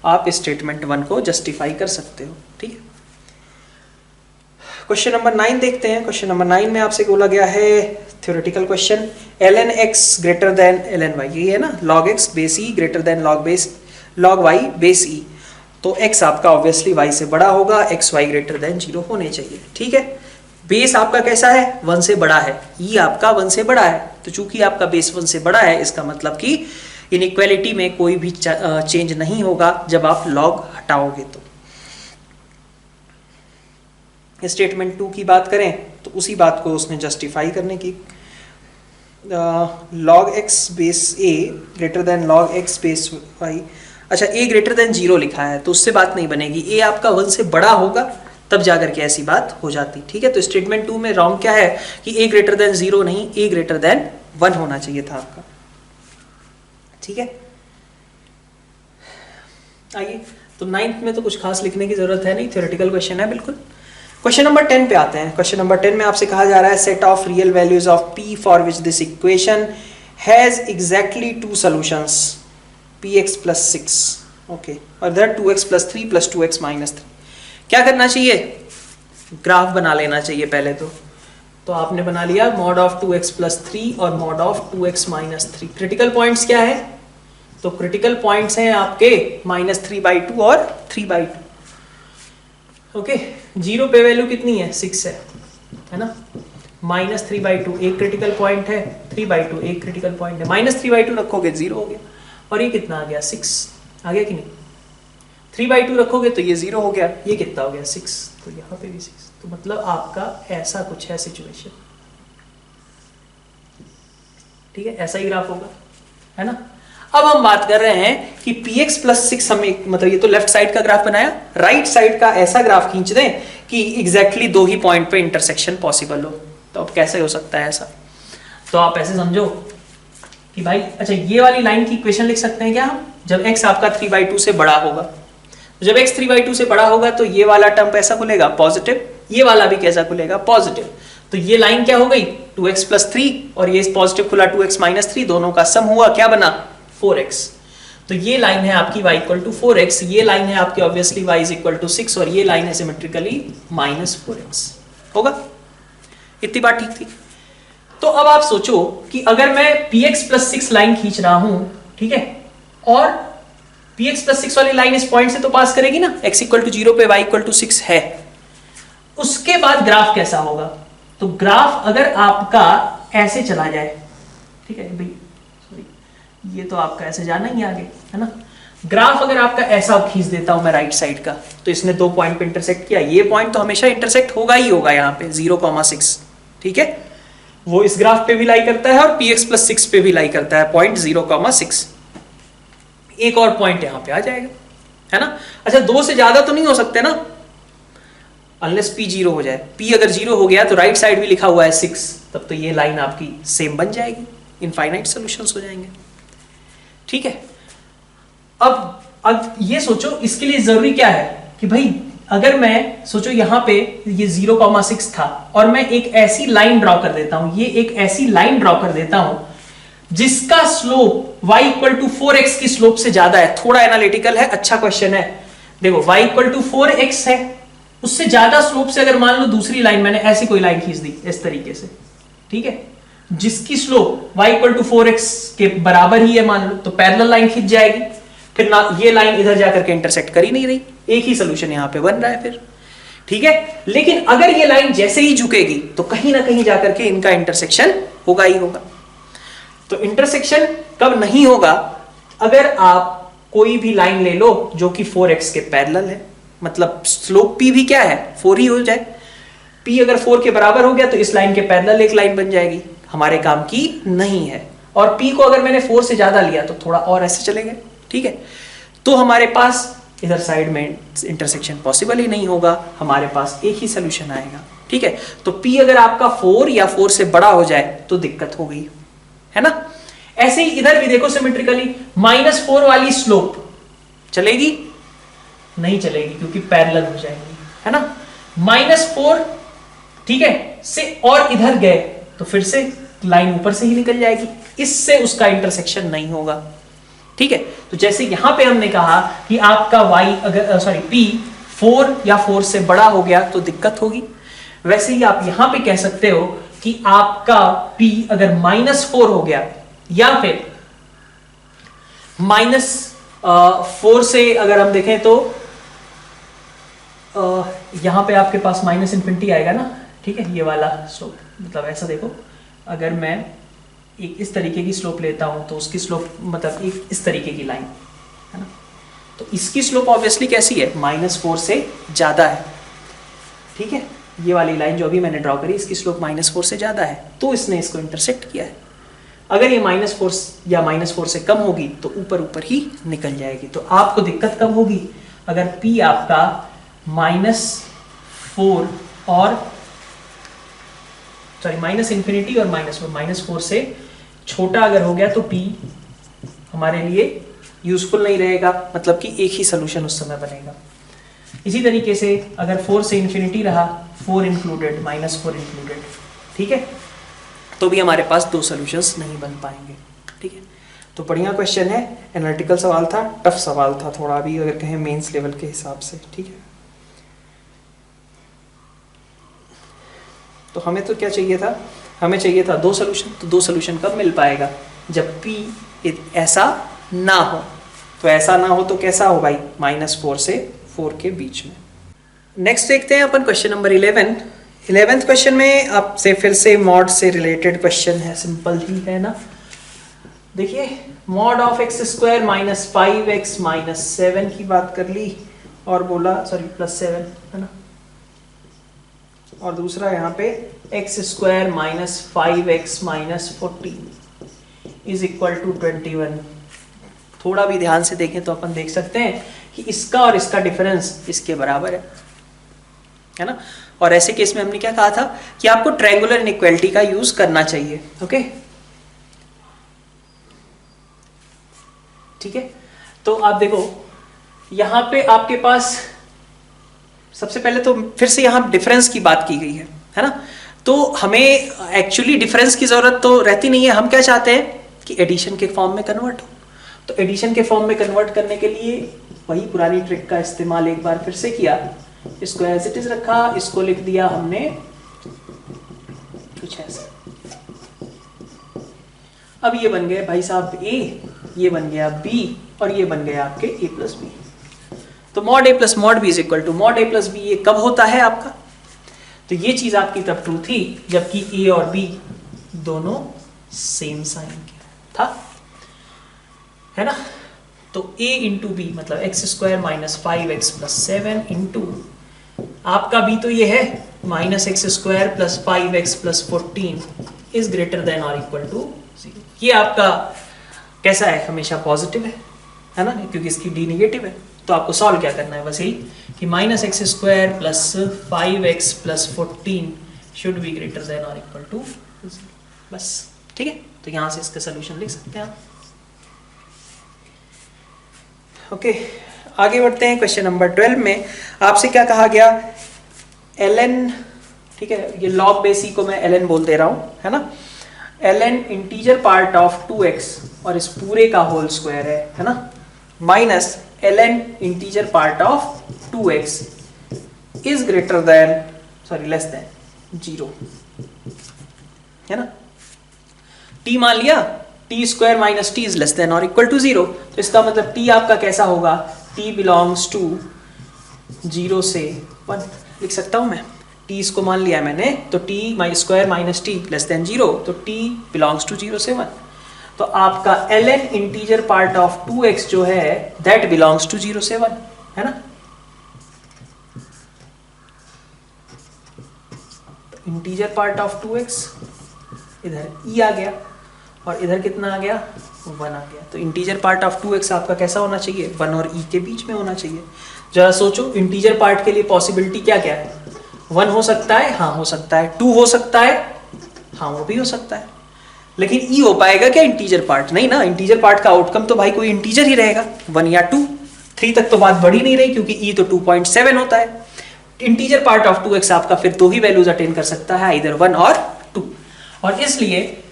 आप स्टेटमेंट 1 को जस्टिफाई कर सकते हो। ठीक है, क्वेश्चन नंबर 9 देखते हैं। क्वेश्चन नंबर 9 में आपसे बोला गया है theoretical question, ln x greater than ln y, ये है ना, log x base e greater than log y base e। तो x आपका ऑब्वियसली y से बड़ा होगा, x y ग्रेटर देन 0 होने चाहिए। ठीक है, बेस आपका कैसा है? 1 से बड़ा है, e आपका 1 से बड़ा है। तो चूंकि आपका बेस 1 से बड़ा है, इसका मतलब कि इनइक्वालिटी में कोई भी चेंज नहीं होगा जब आप log हटाओगे। तो स्टेटमेंट 2 की बात करें तो उसी बात को उसने जस्टिफाई करने की, log x base a greater than log x base y। अच्छा, a ग्रेटर देन 0 लिखा है तो उससे बात नहीं बनेगी, a आपका 1 से बड़ा होगा तब जाकर के ऐसी बात हो जाती। ठीक है, तो स्टेटमेंट 2 में रॉन्ग क्या है कि a ग्रेटर देन 0 नहीं, a ग्रेटर देन 1 होना चाहिए था आपका। ठीक है, आइए, तो 9th में तो कुछ खास लिखने की जरूरत है नहीं, थ्योरेटिकल क्वेश्चन है बिल्कुल। क्वेश्चन नंबर 10 पे आते हैं। क्वेश्चन नंबर 10 में आपसे कहा जा रहा है set of real values of p for which this equation has exactly 2 solutions px plus 6, okay, और that 2x plus 3 plus 2x minus 3। क्या करना चाहिए? ग्राफ बना लेना चाहिए पहले तो आपने बना लिया मॉड ऑफ 2x प्लस 3 और mod of 2x minus 3। Critical points क्या है? तो क्रिटिकल पॉइंट्स हैं आपके -3/2 और 3/2। ओके, 0 पे वैल्यू कितनी है? 6 है ना। -3/2 एक क्रिटिकल पॉइंट है, 3/2 एक क्रिटिकल पॉइंट है। -3/2 रखोगे 0 हो गया, और ये कितना आ गया? 6 आ गया कि नहीं? 3/2 रखोगे तो ये 0 हो गया, ये कितना हो गया? 6, तो यहाँ पे भी 6। तो मतलब आपका ऐसा कुछ है सिचुएशन। ठीक है, ऐसा ही ग्राफ होगा, है ना। अब हम बात कर रहे हैं कि px प्लस 6 हमें, मतलब ये तो लेफ्ट साइड का ग्राफ बनाया, राइट साइड का ऐसा ग्राफ खींच दें कि एग्जैक्टली 2 ही पॉइंट पे इंटरसेक्शन पॉसिबल हो। तो अब कैसे हो सकता है ऐसा? तो आप ऐसे समझो कि भाई, अच्छा, ये वाली लाइन की इक्वेशन लिख सकते हैं क्या हम? जब x आपका 3/2 से बड़ा होगा, तो जब x 3/2 से बड़ा होगा तो ये वाला टर्म कैसा खुलेगा? पॉजिटिव। ये वाला भी कैसा खुलेगा? पॉजिटिव। तो ये लाइन क्या हो गई? 2x प्लस 3, और ये पॉजिटिव खुला 2x माइनस 3, दोनों का सम हुआ, क्या बना? 4x। तो ये लाइन है आपकी y इक्वल टू 4x, ये लाइन है आपकी obviously y is equal to 6, और ये लाइन है सिमेट्रिकली -4x। होगा? इतनी बात ठीक थी। तो अब आप सोचो कि अगर मैं px प्लस 6 लाइन खींच रहा हूं, ठीक है, और px प्लस 6 वाली लाइन इस पॉइंट से तो पास करेगी ना, x इक्वल टू 0 पे y इक्वल टू 6 है। उसके बाद ग्राफ कैसा होगा, तो ग्राफ अगर आपका ऐसे चला जाए, ठीक है भाई, सॉरी ये तो आपका ऐसे जाना ही आगे है ना, ग्राफ अगर आपका ऐसा खींच देता हूं मैं राइट साइड का, तो इसने 2 पॉइंट पे इंटरसेक्ट किया, ये पॉइंट तो हमेशा इंटरसेक्ट होगा ही होगा यहाँ पे 0,6, ठीक है, वो इस ग्राफ पे भी लाई करता है और px प्लस 6 पे भी लाई करता है पॉइंट 0,6, एक और पॉइंट यहाँ पे आ जाएगा, है ना। अच्छा 2 से ज्यादा तो नहीं हो सकते ना, अनलेस p 0 हो जाए, p अगर 0 हो गया तो राइट साइड भी लिखा हुआ है 6, तब तो ये लाइन आपकी सेम बन जाएगी, इनफाइनाइट सॉल्यूशंस हो जाएंगे, ठीक है। अब ये सोचो, इसके लिए जरूरी क्या है कि भाई अगर मैं सोचो यहाँ पे ये 0,6 था और मैं एक ऐसी लाइन ड्रॉ कर देता हूं, ये एक ऐसी लाइन ड्रॉ कर देता हूं जिसका slope y equal to 4x की स्लोप से ज्यादा है, थोड़ा एनालिटिकल है, अच्छा क्वेश्चन है। देखो y इक्वल टू 4x है, उससे ज्यादा स्लोप से अगर मान लो दूसरी लाइन मैंने ऐसी कोई लाइन खींच दी इस तरीके से, ठीक है, जिसकी slope y equal to 4x के बराबर ही है मान लो, तो पैरेलल लाइन खींच जाएगी, फिर ना ये लाइन इधर जाकर के इंटरसेक्ट कर ही नहीं रही, एक ही सोल्यूशन यहां पे बन रहा है फिर, ठीक है। लेकिन अगर ये लाइन जैसे ही झुकेगी तो कहीं ना कहीं जाकर के इनका इंटरसेक्शन होगा ही होगा। तो इंटरसेक्शन कब नहीं होगा, अगर आप कोई भी लाइन ले लो जो कि 4x के पैरेलल है, मतलब स्लोप p भी क्या है 4 ही हो जाए, p अगर 4 के बराबर हो गया तो इस लाइन के पैरेलल एक लाइन बन जाएगी, हमारे काम की नहीं है। और p को अगर मैंने 4 से ज्यादा लिया तो थोड़ा और ऐसे चलेंगे, ठीक है, तो हमारे पास इधर साइड में इंटरसेक्शन पॉसिबल ही नहीं होगा, हमारे पास एक ही सोल्यूशन आएगा, ठीक है। तो p अगर आपका 4 या 4 से बड़ा हो जाए तो दिक्कत हो गई, है ना। ऐसे ही इधर भी देखो सिमेट्रिकली, -4 वाली स्लोप चलेगी नहीं चलेगी क्योंकि पैरेलल हो जाएगी, है ना। -4 ठीक है से और इधर गए तो फिर से लाइन ऊपर से ही निकल जाएगी, इससे उसका इंटरसेक्शन नहीं होगा, ठीक है। तो जैसे यहां पे हमने कहा कि आपका y अगर p 4 या 4 से बड़ा हो गया तो दिक्कत होगी, वैसे ही आप यहां पे कह सकते हो कि आपका p अगर -4 हो गया या फिर -4 से अगर हम देखें तो यहां पे आपके पास -∞ आएगा ना, ठीक है, ये वाला स्लोप, मतलब ऐसा देखो, अगर मैं एक इस तरीके की स्लोप लेता हूं तो उसकी स्लोप मतलब एक इस तरीके की लाइन है ना, तो इसकी स्लोप ऑब्वियसली कैसी है, -4 से ज्यादा है, ठीक है। ये वाली लाइन जो अभी मैंने ड्रॉ करी इसकी स्लोप -4 से ज्यादा है, तो इसने इसको इंटरसेक्ट किया है। अगर ये -4 या -4 से कम होगी तो ऊपर ऊपर ही निकल जाएगी। तो आपको दिक्कत कब होगी, अगर p आपका -4 और -∞ और -4 से छोटा अगर हो गया तो p हमारे लिए यूजफुल नहीं रहेगा, मतलब कि एक ही सोल्यूशन उस समय बनेगा। इसी तरीके से अगर 4 से ∞ रहा, 4 इंक्लूडेड, -4 इंक्लूडेड, ठीक है, तो भी हमारे पास 2 सॉल्यूशंस नहीं बन पाएंगे, ठीक है। तो बढ़िया क्वेश्चन है, एनालिटिकल सवाल था, टफ सवाल था थोड़ा भी अगर कहें मेंस लेवल के हिसाब से, ठीक है। तो हमें तो क्या चाहिए था, हमें चाहिए था 2 सॉल्यूशन, तो 2 सॉल्यूशन कब मिल पाएगा, जब p ऐसा ना हो। तो ऐसा ना हो तो कैसा हो भाई, -4 से 4 के बीच में। नेक्स्ट देखते हैं अपन क्वेश्चन नंबर 11th क्वेश्चन में आपसे फिर से मॉड से रिलेटेड क्वेश्चन है, सिंपल ही है ना। देखिए मॉड ऑफ x² - 5x - 7 की बात कर ली और बोला +7 है ना, और दूसरा यहाँ पे x² - 5x - 14 = 21। थोड़ा भी ध्यान से देखें तो अपन देख सकते हैं कि इसका और इसका डिफरेंस इसके बराबर है ना। और ऐसे केस में हमने क्या कहा था कि आपको ट्रायंगुलर इनइक्वालिटी का यूज करना चाहिए, ओके, ठीक है। तो आप देखो यहां पे आपके पास सबसे पहले तो फिर से यहां डिफरेंस की बात की गई है ना, तो हमें एक्चुअली डिफरेंस की जरूरत तो रहती नहीं है, हम क्या चाहते हैं कि एडिशन के फॉर्म में कन्वर्ट हो। तो एडिशन के फॉर्म में कन्वर्ट करने के लिए वही पुरानी ट्रिक का इस्तेमाल एक बार फिर से किया, इसको एज इट इज रखा, इसको लिख दिया हमने कुछ ऐसा, अब ये बन गए भाई साहब a, ये बन गया b और ये बन गया आपके a प्लस बी। तो mod a plus mod B is equal to mod a plus B. ये कब होता है आपका? तो ये चीज आपकी तब ट्रू थी जबकि a और b दोनों सेम साइन के था, है ना। तो a इंटू बी मतलब x square minus 5x plus 7 into आपका b तो ये है minus x square plus 5x plus 14 is greater than और इक्वल टू 0। ये आपका कैसा है? हमेशा पॉजिटिव है ना, क्योंकि इसकी डी नेगेटिव है। तो आपको सॉल्व क्या करना है? बस यही कि minus x square plus 5x plus 14 should be greater than और इक्वल टू 0, बस। ठीक है, तो यहां से इसका सोल्यूशन लिख सकते हैं आप। ओके, आगे बढ़ते हैं। क्वेश्चन नंबर 12 में आपसे क्या कहा गया? ln, ठीक है, ये log बेस को मैं ln बोल दे रहा हूं, है ना। ln integer part of 2x और इस पूरे का होल स्क्वायर है ना, minus ln integer part of 2x is greater then, sorry less than 0, है ना। t मान लिया, t square minus T is less than और इक्वल टू 0। तो इसका मतलब t आपका कैसा होगा? t बिलोंग्स टू 0 से 1 लिख सकता हूं मैं। t इसको मान लिया मैंने, तो t square minus T less than 0, तो t बिलोंग्स टू 0 से 1। तो आपका ln integer part of 2x जो है दैट बिलोंग्स टू 0 से 1, है ना। इंटीजर पार्ट ऑफ 2x इधर e आ गया और इधर कितना आ गया? 1 आ गया। तो इंटीजर पार्ट ऑफ 2x आपका कैसा होना चाहिए? 1 और e के बीच में होना चाहिए। जरा सोचो, इंटीजर पार्ट के लिए पॉसिबिलिटी क्या क्या है? 1 हो सकता है, हाँ हो सकता है। 2 हो सकता है, हाँ वो भी हो सकता है। लेकिन e हो पाएगा क्या इंटीजर पार्ट? नहीं ना, इंटीजर पार्ट का आउटकम तो भाई कोई इंटीजर ही रहेगा, 1 या 2। 3 तक तो बात बढ़ी नहीं रही क्योंकि e तो 2.7 होता है। इंटीजर पार्ट ऑफ 2x आपका फिर दो ही वैल्यूज अटेन कर सकता है, इधर 1 और 2। और इसलिए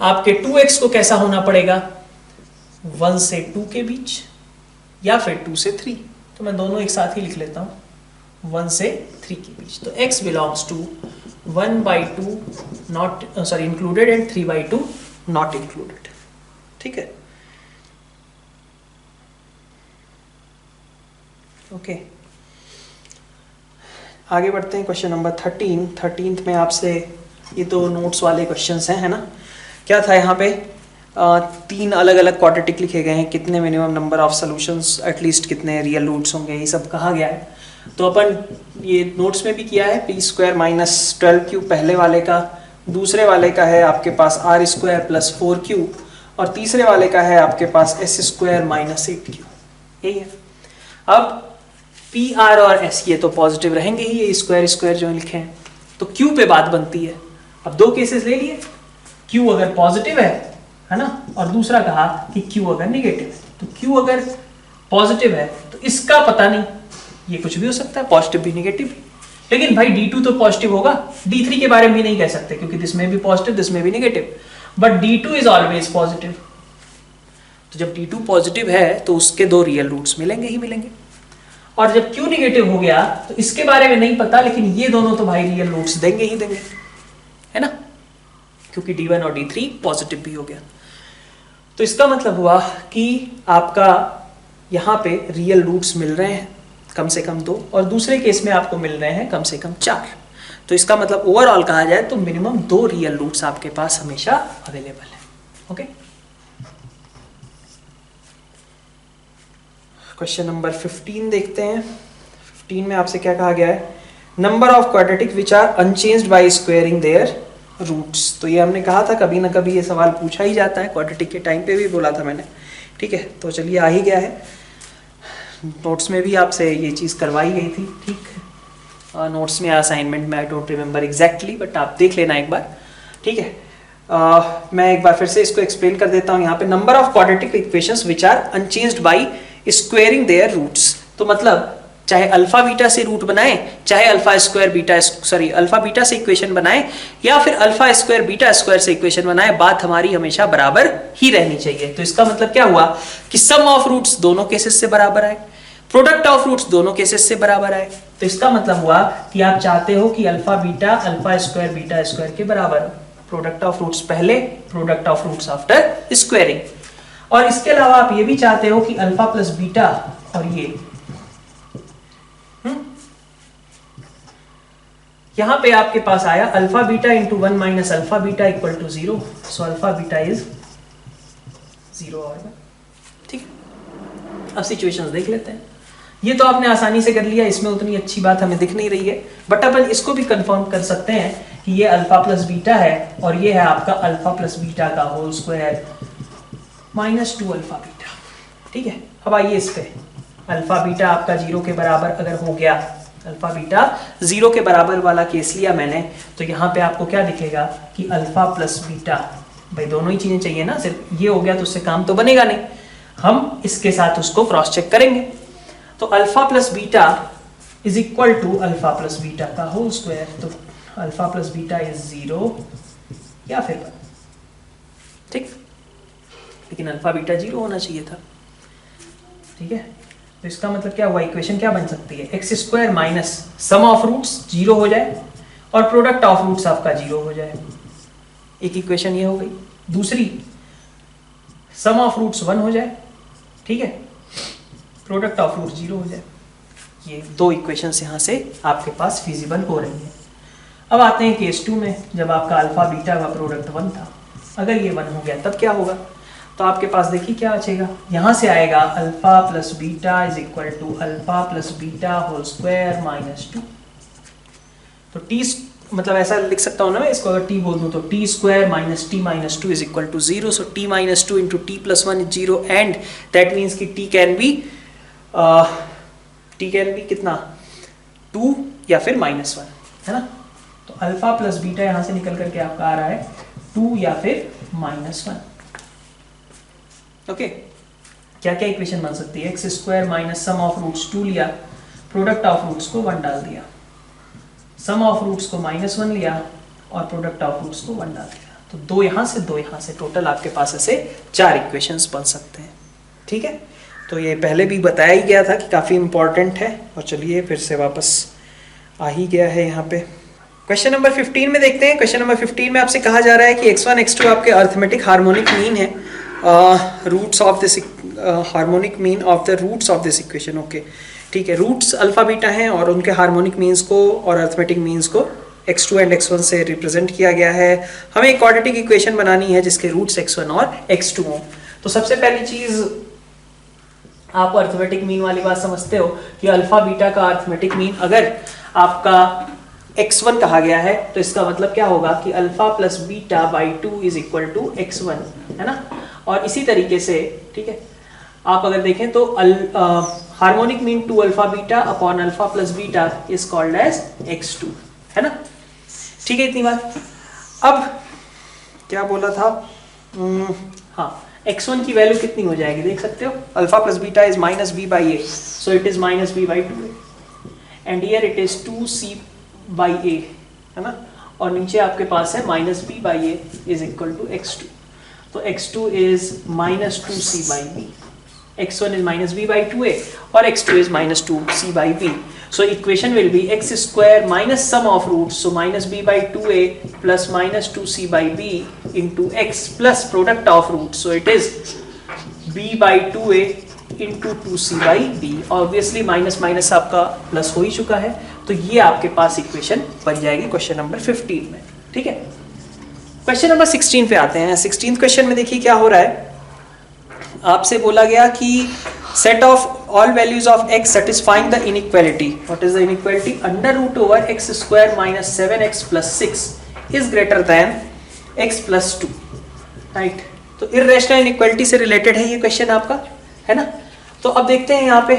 आपके 2x को कैसा होना पड़ेगा? 1 से 2 के बीच या फिर 2 से 3। तो मैं दोनों एक साथ ही लिख लेता हूं, 1 से 3 के बीच। तो x belongs to 1/2 not, sorry included, and 3/2 not included. ठीक है, ओके। आगे बढ़ते हैं। क्वेश्चन नंबर 13 में आपसे, ये तो नोट्स वाले क्वेश्चंस हैं, है ना। क्या था यहाँ पे? 3 अलग अलग क्वाड्रेटिक लिखे गए हैं, कितने minimum number of solutions, at least कितने रियल रूट्स होंगे, ये सब कहा गया है। तो अपन ये नोट्स में भी किया है, पी स्क्वायर माइनस 12 पहले वाले का, दूसरे वाले का है आपके पास आर स्क्वायर प्लस 4q, और तीसरे वाले का है आपके पास एस स्क्वायर माइनस 8q। यही है। अब पी आर और एस ये तो पॉजिटिव रहेंगे ही, ये स्क्वायर स्क्वायर जो लिखे हैं। तो क्यू पे बात बनती है। अब दो केसेस ले लिए, क्यू अगर पॉजिटिव है ना, और दूसरा कहा कि क्यू अगर निगेटिव है। तो क्यू अगर पॉजिटिव है तो इसका पता नहीं, ये कुछ भी हो सकता है, पॉजिटिव भी नेगेटिव भी। लेकिन भाई D2 तो पॉजिटिव होगा, D3 के बारे में भी नहीं कह सकते क्योंकि दिस में भी पॉजिटिव दिस में भी negative, but D2 is always positive. तो जब D2 पॉजिटिव है तो उसके दो रियल रूट्स मिलेंगे ही मिलेंगे। और जब Q निगेटिव हो गया तो इसके बारे में नहीं पता, लेकिन ये दोनों तो भाई रियल रूट्स देंगे ही देंगे, है ना, क्योंकि D1 और D3 पॉजिटिव भी हो गया। तो इसका मतलब हुआ कि आपका यहाँ पे रियल रूट्स मिल रहे हैं कम से कम 2, और दूसरे केस में आपको मिल रहे हैं कम से कम 4। तो इसका मतलब ओवरऑल कहा जाए तो मिनिमम 2 रियल रूट्स आपके पास हमेशा अवेलेबल है। ओके, क्वेश्चन नंबर 15 देखते हैं। 15 में आपसे क्या कहा गया है? Number of quadratic which are unchanged by squaring their roots. तो ये हमने कहा था कभी ना कभी ये सवाल पूछा ही जाता है, क्वाड्रेटिक के टाइम पे भी बोला था मैंने। ठीक है, तो चलिए आ ही गया है। नोट्स में भी आपसे ये चीज़ करवाई गई थी, ठीक। नोट्स में असाइनमेंट में I don't remember exactly, but आप देख लेना एक बार, ठीक है। मैं एक बार फिर से इसको एक्सप्लेन कर देता हूँ। यहाँ पे number of quadratic equations which are unchanged by squaring their roots. तो मतलब चाहे अल्फा बीटा से रूट बनाए, चाहे alpha square beta, sorry alpha beta से इक्वेशन बनाए, या फिर अल्फा स्क्वायर बीटा स्क्वायर से इक्वेशन बनाए, बात हमारी हमेशा बराबर ही रहनी चाहिए। तो इसका मतलब क्या हुआ कि सम ऑफ रूट्स दोनों केसेस से बराबर आए, प्रोडक्ट ऑफ रूट्स दोनों केसेस से बराबर आए। तो इसका मतलब हुआ कि आप चाहते हो कि अल्फा स्क्वायर बीटा स्क्वायर के बराबर हो। प्रोडक्ट ऑफ रूट्स पहले, product of roots after squaring. और इसके अलावा आप ये भी चाहते हो कि अल्फा प्लस बीटा और ये यहां पे आपके पास आया alpha beta into 1 minus alpha beta equal to 0, so alpha beta is 0 और 1। ठीक है, अब सिचुएशंस देख लेते हैं। ये तो आपने आसानी से कर लिया, इसमें उतनी अच्छी बात हमें दिख नहीं रही है, बट अपन इसको भी कंफर्म कर सकते हैं कि ये अल्फा प्लस बीटा है और ये है आपका अल्फा प्लस बीटा का whole square minus 2 alpha beta. ठीक है, अब आइए इस पे अल्फा बीटा आपका 0 के बराबर अगर हो गया, अल्फा बीटा 0 के बराबर वाला केस लिया मैंने, तो यहाँ पे आपको क्या दिखेगा कि अल्फा प्लस बीटा, भाई दोनों ही चीजें चाहिए ना, सिर्फ ये हो गया तो उससे काम तो बनेगा नहीं, हम इसके साथ उसको क्रॉस चेक करेंगे। तो alpha plus beta is equal to alpha plus beta का होल स्क्वायर, तो अल्फा प्लस बीटा इज 0 या फिर 1। ठीक, लेकिन अल्फा बीटा 0 होना चाहिए था। ठीक है, तो इसका मतलब क्या हुआ, इक्वेशन क्या बन सकती है, x square minus sum of roots 0 हो जाए और प्रोडक्ट ऑफ रूट्स आपका 0 हो जाए। एक इक्वेशन ये हो गई। दूसरी, सम ऑफ रूट्स 1 हो जाए, ठीक है, प्रोडक्ट ऑफ रूट्स 0 हो जाए। ये दो इक्वेशंस यहाँ से आपके पास फिजिबल हो रही है। अब आते हैं केस 2 में, जब आपका अल्फा बीटा का प्रोडक्ट 1 था, अगर ये 1 हो गया तब क्या होगा, तो आपके पास देखिए क्या बचेगा, यहां से आएगा alpha plus beta is equal to alpha plus beta whole square minus 2। तो टी मतलब ऐसा लिख सकता हूं ना मैं इसको, अगर टी बोल दूं तो t square minus t minus 2 is equal to 0। So t minus 2 into t plus 1 is 0 and that means कि टी कैन बी कितना 2 या फिर -1, है ना। तो अल्फा प्लस बीटा यहां से निकल करके आपका आ रहा है 2 या फिर -1। ओके, क्या क्या इक्वेशन बन सकती है, x square minus sum of roots 2 लिया, प्रोडक्ट ऑफ रूट्स को 1 डाल दिया, सम ऑफ रूट्स को -1 लिया और प्रोडक्ट ऑफ रूट्स को 1 डाल दिया। तो 2 यहाँ से टोटल आपके पास ऐसे 4 इक्वेशंस बन सकते हैं। ठीक है, तो ये पहले भी बताया ही गया था कि काफ़ी इंपॉर्टेंट है, और चलिए फिर से वापस आ ही गया है यहाँ पे। क्वेश्चन नंबर 15 में देखते हैं। क्वेश्चन नंबर 15 में आपसे कहा जा रहा है कि x1 x2 आपके अर्थमेटिक हार्मोनिक मीन है, roots of this harmonic mean of the roots of this equation. Okay, ठीक है, रूट्स अल्फा बीटा हैं और उनके हार्मोनिक मीन्स को और अर्थमेटिक मीन्स को x2 एंड x1 से रिप्रेजेंट किया गया है। हमें एक क्वाड्रेटिक इक्वेशन बनानी है जिसके रूट्स x1 और x2 हों। तो सबसे पहली चीज, आप अर्थमेटिक मीन वाली बात समझते हो कि अल्फा बीटा का अर्थमेटिक मीन अगर आपका x1 कहा गया है तो इसका मतलब क्या होगा कि alpha plus beta by 2 is equal to x1, है ना। और इसी तरीके से, ठीक है, आप अगर देखें तो harmonic mean 2 alpha beta upon alpha plus beta is called as x2, है ना। ठीक है, इतनी बात। अब क्या बोला था, हाँ, x1 की वैल्यू कितनी हो जाएगी देख सकते हो, alpha plus beta is minus b by a, so it is minus b by 2a and here it is 2c by a, है ना। और नीचे आपके पास है minus b by a is equal to x2, तो x2 is minus 2c by b, x1 is minus b by 2a और x2 is minus 2c by b. So equation will be x square minus sum of roots, so minus b by 2a plus minus 2c by b into x plus product of roots, so it is b by 2a into 2c by b. Obviously minus minus आपका प्लस हो ही चुका है, तो ये आपके पास इक्वेशन बन जाएगी क्वेश्चन नंबर 15 में। ठीक है, क्वेश्चन नंबर 16 पे आते हैं। 16th क्वेश्चन में देखिए क्या हो रहा है, आपसे बोला गया कि set of all values of x satisfying the inequality. What is the inequality, under root over x square minus 7x plus 6 is greater than x plus 2, right. तो इररेशनल इनइक्वालिटी से रिलेटेड है ये क्वेश्चन आपका, है ना। तो अब देखते हैं यहाँ पे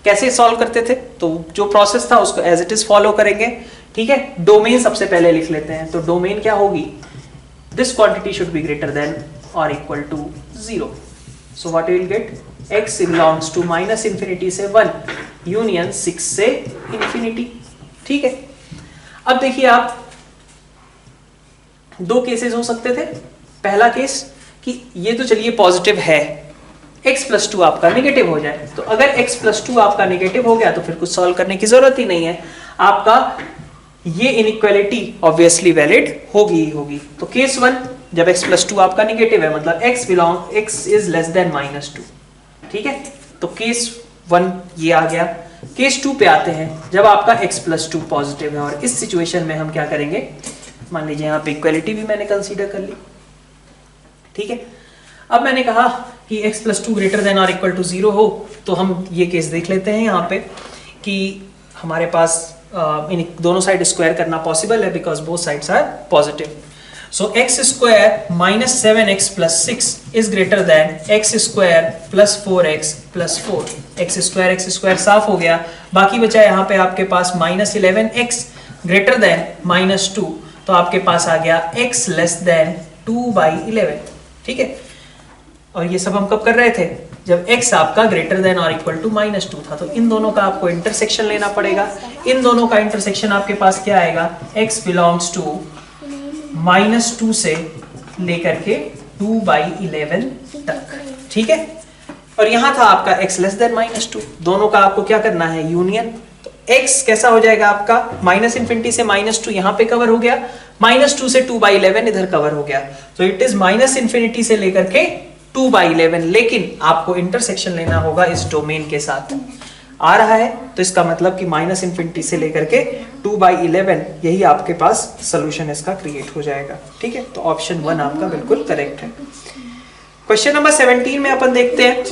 कैसे सॉल्व करते थे। तो जो प्रोसेस था उसको एज इट इज फॉलो करेंगे। ठीक है, डोमेन सबसे पहले लिख लेते हैं। तो डोमेन क्या होगी, this quantity should be greater than और equal to 0। So what you will get, x belongs to minus infinity से 1 यूनियन 6 से infinity। ठीक है, अब देखिए आप दो केसेस हो सकते थे। पहला केस कि ये तो चलिए पॉजिटिव है, x प्लस 2 आपका नेगेटिव हो जाए। तो अगर x प्लस 2 आपका नेगेटिव हो गया तो फिर कुछ सॉल्व करने की जरूरत ही नहीं है। आपका ये इनइक्वालिटी ऑब्वियसली वैलिड होगी ही होगी। तो केस 1 जब x प्लस 2 आपका निगेटिव है, मतलब x इज लेस देन -2, ठीक है। तो केस 1 ये आ गया। केस 2 पे आते हैं, जब आपका x प्लस 2 पॉजिटिव है, और इस सिचुएशन में हम क्या करेंगे, मान लीजिए यहाँ पे इक्वालिटी भी मैंने कंसीडर कर ली, ठीक है। अब मैंने कहा कि x प्लस 2 ग्रेटर देन और इक्वल टू 0 हो, तो हम ये केस देख लेते हैं यहाँ पे कि हमारे पास इन दोनों साइड स्क्वायर करना पॉसिबल है, because both sides are positive. So x square minus 7x plus 6 is greater than x square plus 4x plus 4। X square साफ हो गया, बाकी बचा यहाँ पे आपके पास माइनस 11x ग्रेटर देन -2, तो आपके पास आ गया x लेस देन 2/11, ठीक है। और ये सब हम कब कर रहे थे, जब x आपका ग्रेटर देन और इक्वल टू -2 था। तो इन दोनों का आपको इंटरसेक्शन लेना पड़ेगा। इन दोनों का इंटरसेक्शन आपके पास क्या आएगा, x बिलोंग्स टू -2 से लेकर के 2/11 तक, ठीक है। और यहां था आपका x लेस देन -2, दोनों का आपको क्या करना है, यूनियन। तो x कैसा हो जाएगा आपका, -∞ से -2 यहाँ पे कवर हो गया, -2 से 2/11 इधर कवर हो गया। तो इट इज -∞ से लेकर के 2/11, लेकिन आपको इंटरसेक्शन लेना होगा इस डोमेन के साथ। आ रहा है, तो इसका मतलब कि -∞ से लेकर के 2/11, यही आपके पास सोल्यूशन इसका क्रिएट हो जाएगा, ठीक है। तो ऑप्शन 1 आपका बिल्कुल करेक्ट है। क्वेश्चन नंबर 17 में अपन देखते हैं।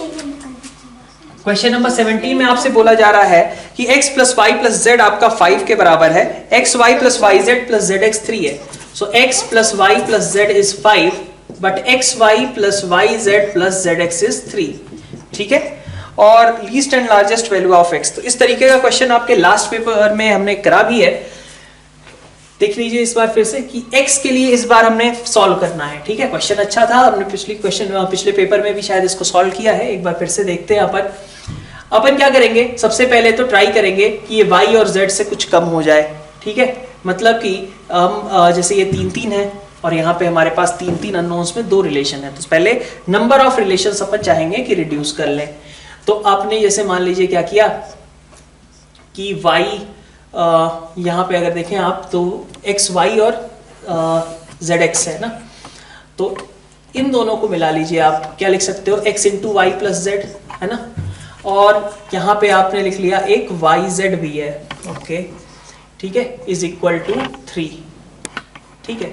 क्वेश्चन नंबर 17 में आपसे बोला जा रहा है कि x plus y plus z आपका 5 के बराबर है, x y plus y z plus z x 3 है। So x plus y plus z is 5, but x y plus y z plus z x is 3, ठीक है। और least and largest value of x, तो इस तरीके का क्वेश्चन आपके लास्ट पेपर में हमने करा भी है। देख लीजिए इस बार फिर से कि x के लिए इस बार हमने सॉल्व करना है, ठीक है। क्वेश्चन अच्छा था, हमने पिछले पेपर में भी शायद इसको सॉल्व किया है। एक बार फिर से देखते हैं अपन क्या करेंगे। सबसे पहले तो ट्राई करेंगे कि ये y और z से कुछ कम हो जाए, ठीक है। मतलब कि हम जैसे ये 3-3 है और यहाँ पे हमारे पास 3-3 अननोन्स में 2 रिलेशन है, तो पहले नंबर ऑफ रिलेशंस अपन चाहेंगे कि रिड्यूस कर लें। तो आपने जैसे मान लीजिए क्या किया कि y यहाँ पे अगर देखें आप तो एक्स वाई और जेड एक्स है ना, तो इन दोनों को मिला लीजिए। आप क्या लिख सकते हो, x into y plus z है ना, और यहाँ पे आपने लिख लिया एक वाई जेड भी है, ओके, ठीक है, इज इक्वल टू 3, ठीक है।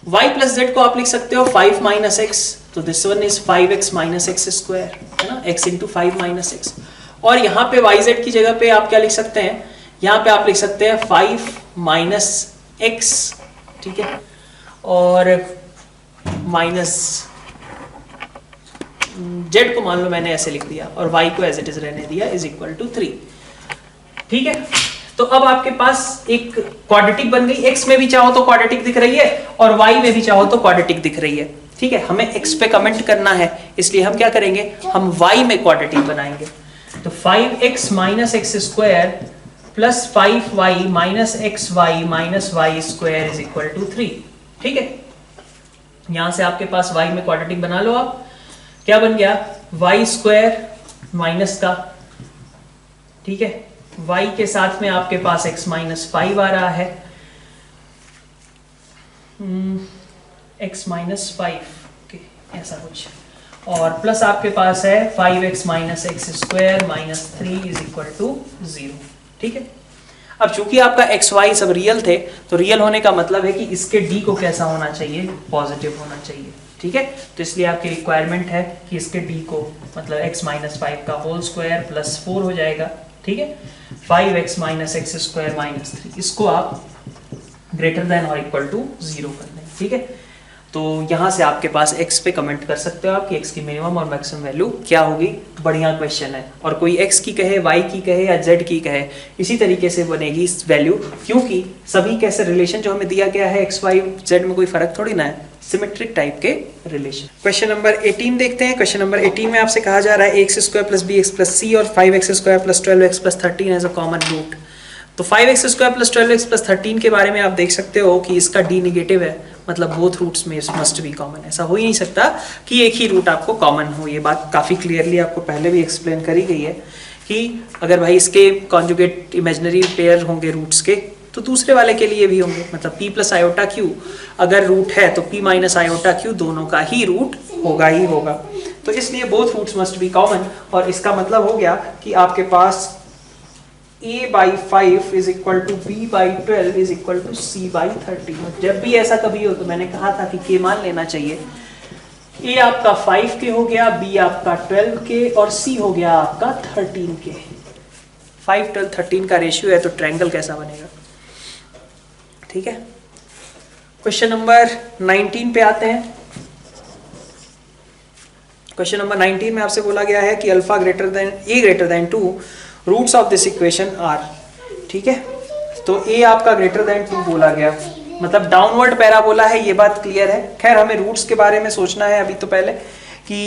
y प्लस जेड को आप लिख सकते हो 5 माइनस एक्स, तो this one is 5x minus x square है ना, x इंटू 5 माइनस एक्स। और यहाँ पे yz की जगह पे आप क्या लिख सकते हैं, यहाँ पे आप लिख सकते हैं 5 माइनस एक्स, ठीक है, और माइनस जेड को मान लो मैंने ऐसे लिख दिया और y को एज इट इज रहने दिया, इज इक्वल टू 3, ठीक है। तो अब आपके पास एक क्वाड्रेटिक बन गई, x में भी चाहो तो क्वाड्रेटिक दिख रही है और y में भी चाहो तो क्वाड्रेटिक दिख रही है, ठीक है। हमें x पे कमेंट करना है, इसलिए हम क्या करेंगे, हम y में क्वाड्रेटिक बनाएंगे। तो 5x minus x square plus 5y minus x y minus y square is equal to 3, ठीक है। यहां से आपके पास y में क्वाड्रेटिक बना लो आप, क्या बन गया, y स्क्वायर माइनस का, ठीक है, y के साथ में आपके पास x माइनस 5 आ रहा है, x माइनस 5, ओके, ऐसा कुछ, और प्लस आपके पास है 5x minus x square minus 3 is equal to 0, ठीक है। अब चूंकि आपका एक्स वाई सब रियल थे, तो रियल होने का मतलब है कि इसके डी को कैसा होना चाहिए, पॉजिटिव होना चाहिए, ठीक है। तो इसलिए आपकी रिक्वायरमेंट है कि इसके डी को मतलब x माइनस 5 का होल स्क्वायर प्लस 4 हो जाएगा, ठीक है। 5x minus x square minus 3, इसको आप ग्रेटर देन और इक्वल टू 0 कर लें, ठीक है। तो यहाँ से आपके पास x पे कमेंट कर सकते हो आप कि x की मिनिमम और मैक्सिमम वैल्यू क्या होगी। बढ़िया क्वेश्चन है, और कोई x की कहे, y की कहे या z की कहे, इसी तरीके से बनेगी इस वैल्यू, क्योंकि सभी कैसे रिलेशन जो हमें दिया गया है x y z में कोई फर्क थोड़ी ना है, सिमेट्रिक टाइप के रिलेशन। क्वेश्चन नंबर 18 देखते हैं। क्वेश्चन नंबर 18 में आपसे कहा जा रहा है x square plus b x plus c और 5x स्क्वायर प्लस 12x प्लस 13 एज अ कॉमन रूट। तो 5x स्क्वायर प्लस 12x प्लस 13 के बारे में आप देख सकते हो कि इसका डी निगेटिव है, मतलब बोथ रूट्स में मस्ट बी कॉमन। ऐसा हो ही नहीं सकता कि एक ही रूट आपको कॉमन हो, ये बात काफ़ी क्लियरली आपको पहले भी एक्सप्लेन करी गई है कि अगर भाई इसके कॉन्जुगेट इमेजिनरी पेयर होंगे रूट्स के, तो दूसरे वाले के लिए भी होंगे, मतलब p प्लस आयोटा क्यू अगर रूट है तो p माइनस आयोटा क्यू दोनों का ही रूट होगा ही होगा। तो इसलिए both roots must be common, और इसका मतलब हो गया कि आपके पास a/5 is equal to b/12 is equal to c/30। जब भी ऐसा कभी हो तो मैंने कहा था कि k मान लेना चाहिए। a आपका 5 के हो गया, b आपका 12 के, और c हो गया आपका 13 के। 5, 12, 13 का रेशियो है, तो ट्रायंगल कैसा बनेगा? ठीक है, क्वेश्चन नंबर 19 पे आते हैं। क्वेश्चन नंबर 19 में आपसे बोला गया है कि alpha greater than 2 roots of this equation are. ठीक है, तो a आपका ग्रेटर देन 2 बोला गया, मतलब डाउनवर्ड पैराबोला है, ये बात क्लियर है। खैर हमें रूट्स के बारे में सोचना है अभी तो पहले कि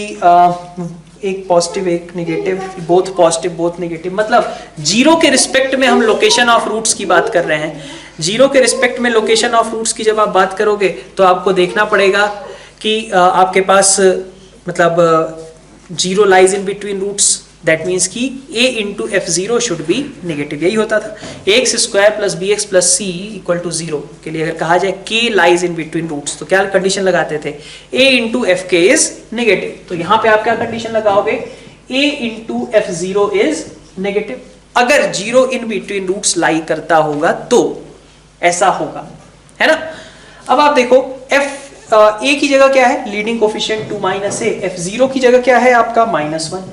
एक पॉजिटिव एक negative, both positive both negative, मतलब जीरो के रिस्पेक्ट में हम लोकेशन ऑफ रूट्स की बात कर रहे हैं। जीरो के रिस्पेक्ट में लोकेशन ऑफ रूट्स की जब आप बात करोगे तो आपको देखना पड़ेगा कि आपके पास मतलब zero lies in between roots, that means कि a into f0 should be negative. यही होता था ax square plus b x plus c equal to 0 के लिए अगर कहा जाए k lies in between roots तो क्या कंडीशन लगाते थे? a into F k is negative. तो यहाँ पे आप क्या कंडीशन लगाओगे? a into f0 is negative. अगर जीरो इन बिटवीन रूट्स लाई करता होगा तो ऐसा होगा, है ना। अब आप देखो a की जगह क्या है? Leading coefficient 2 minus a। f0 की जगह क्या है आपका? -1।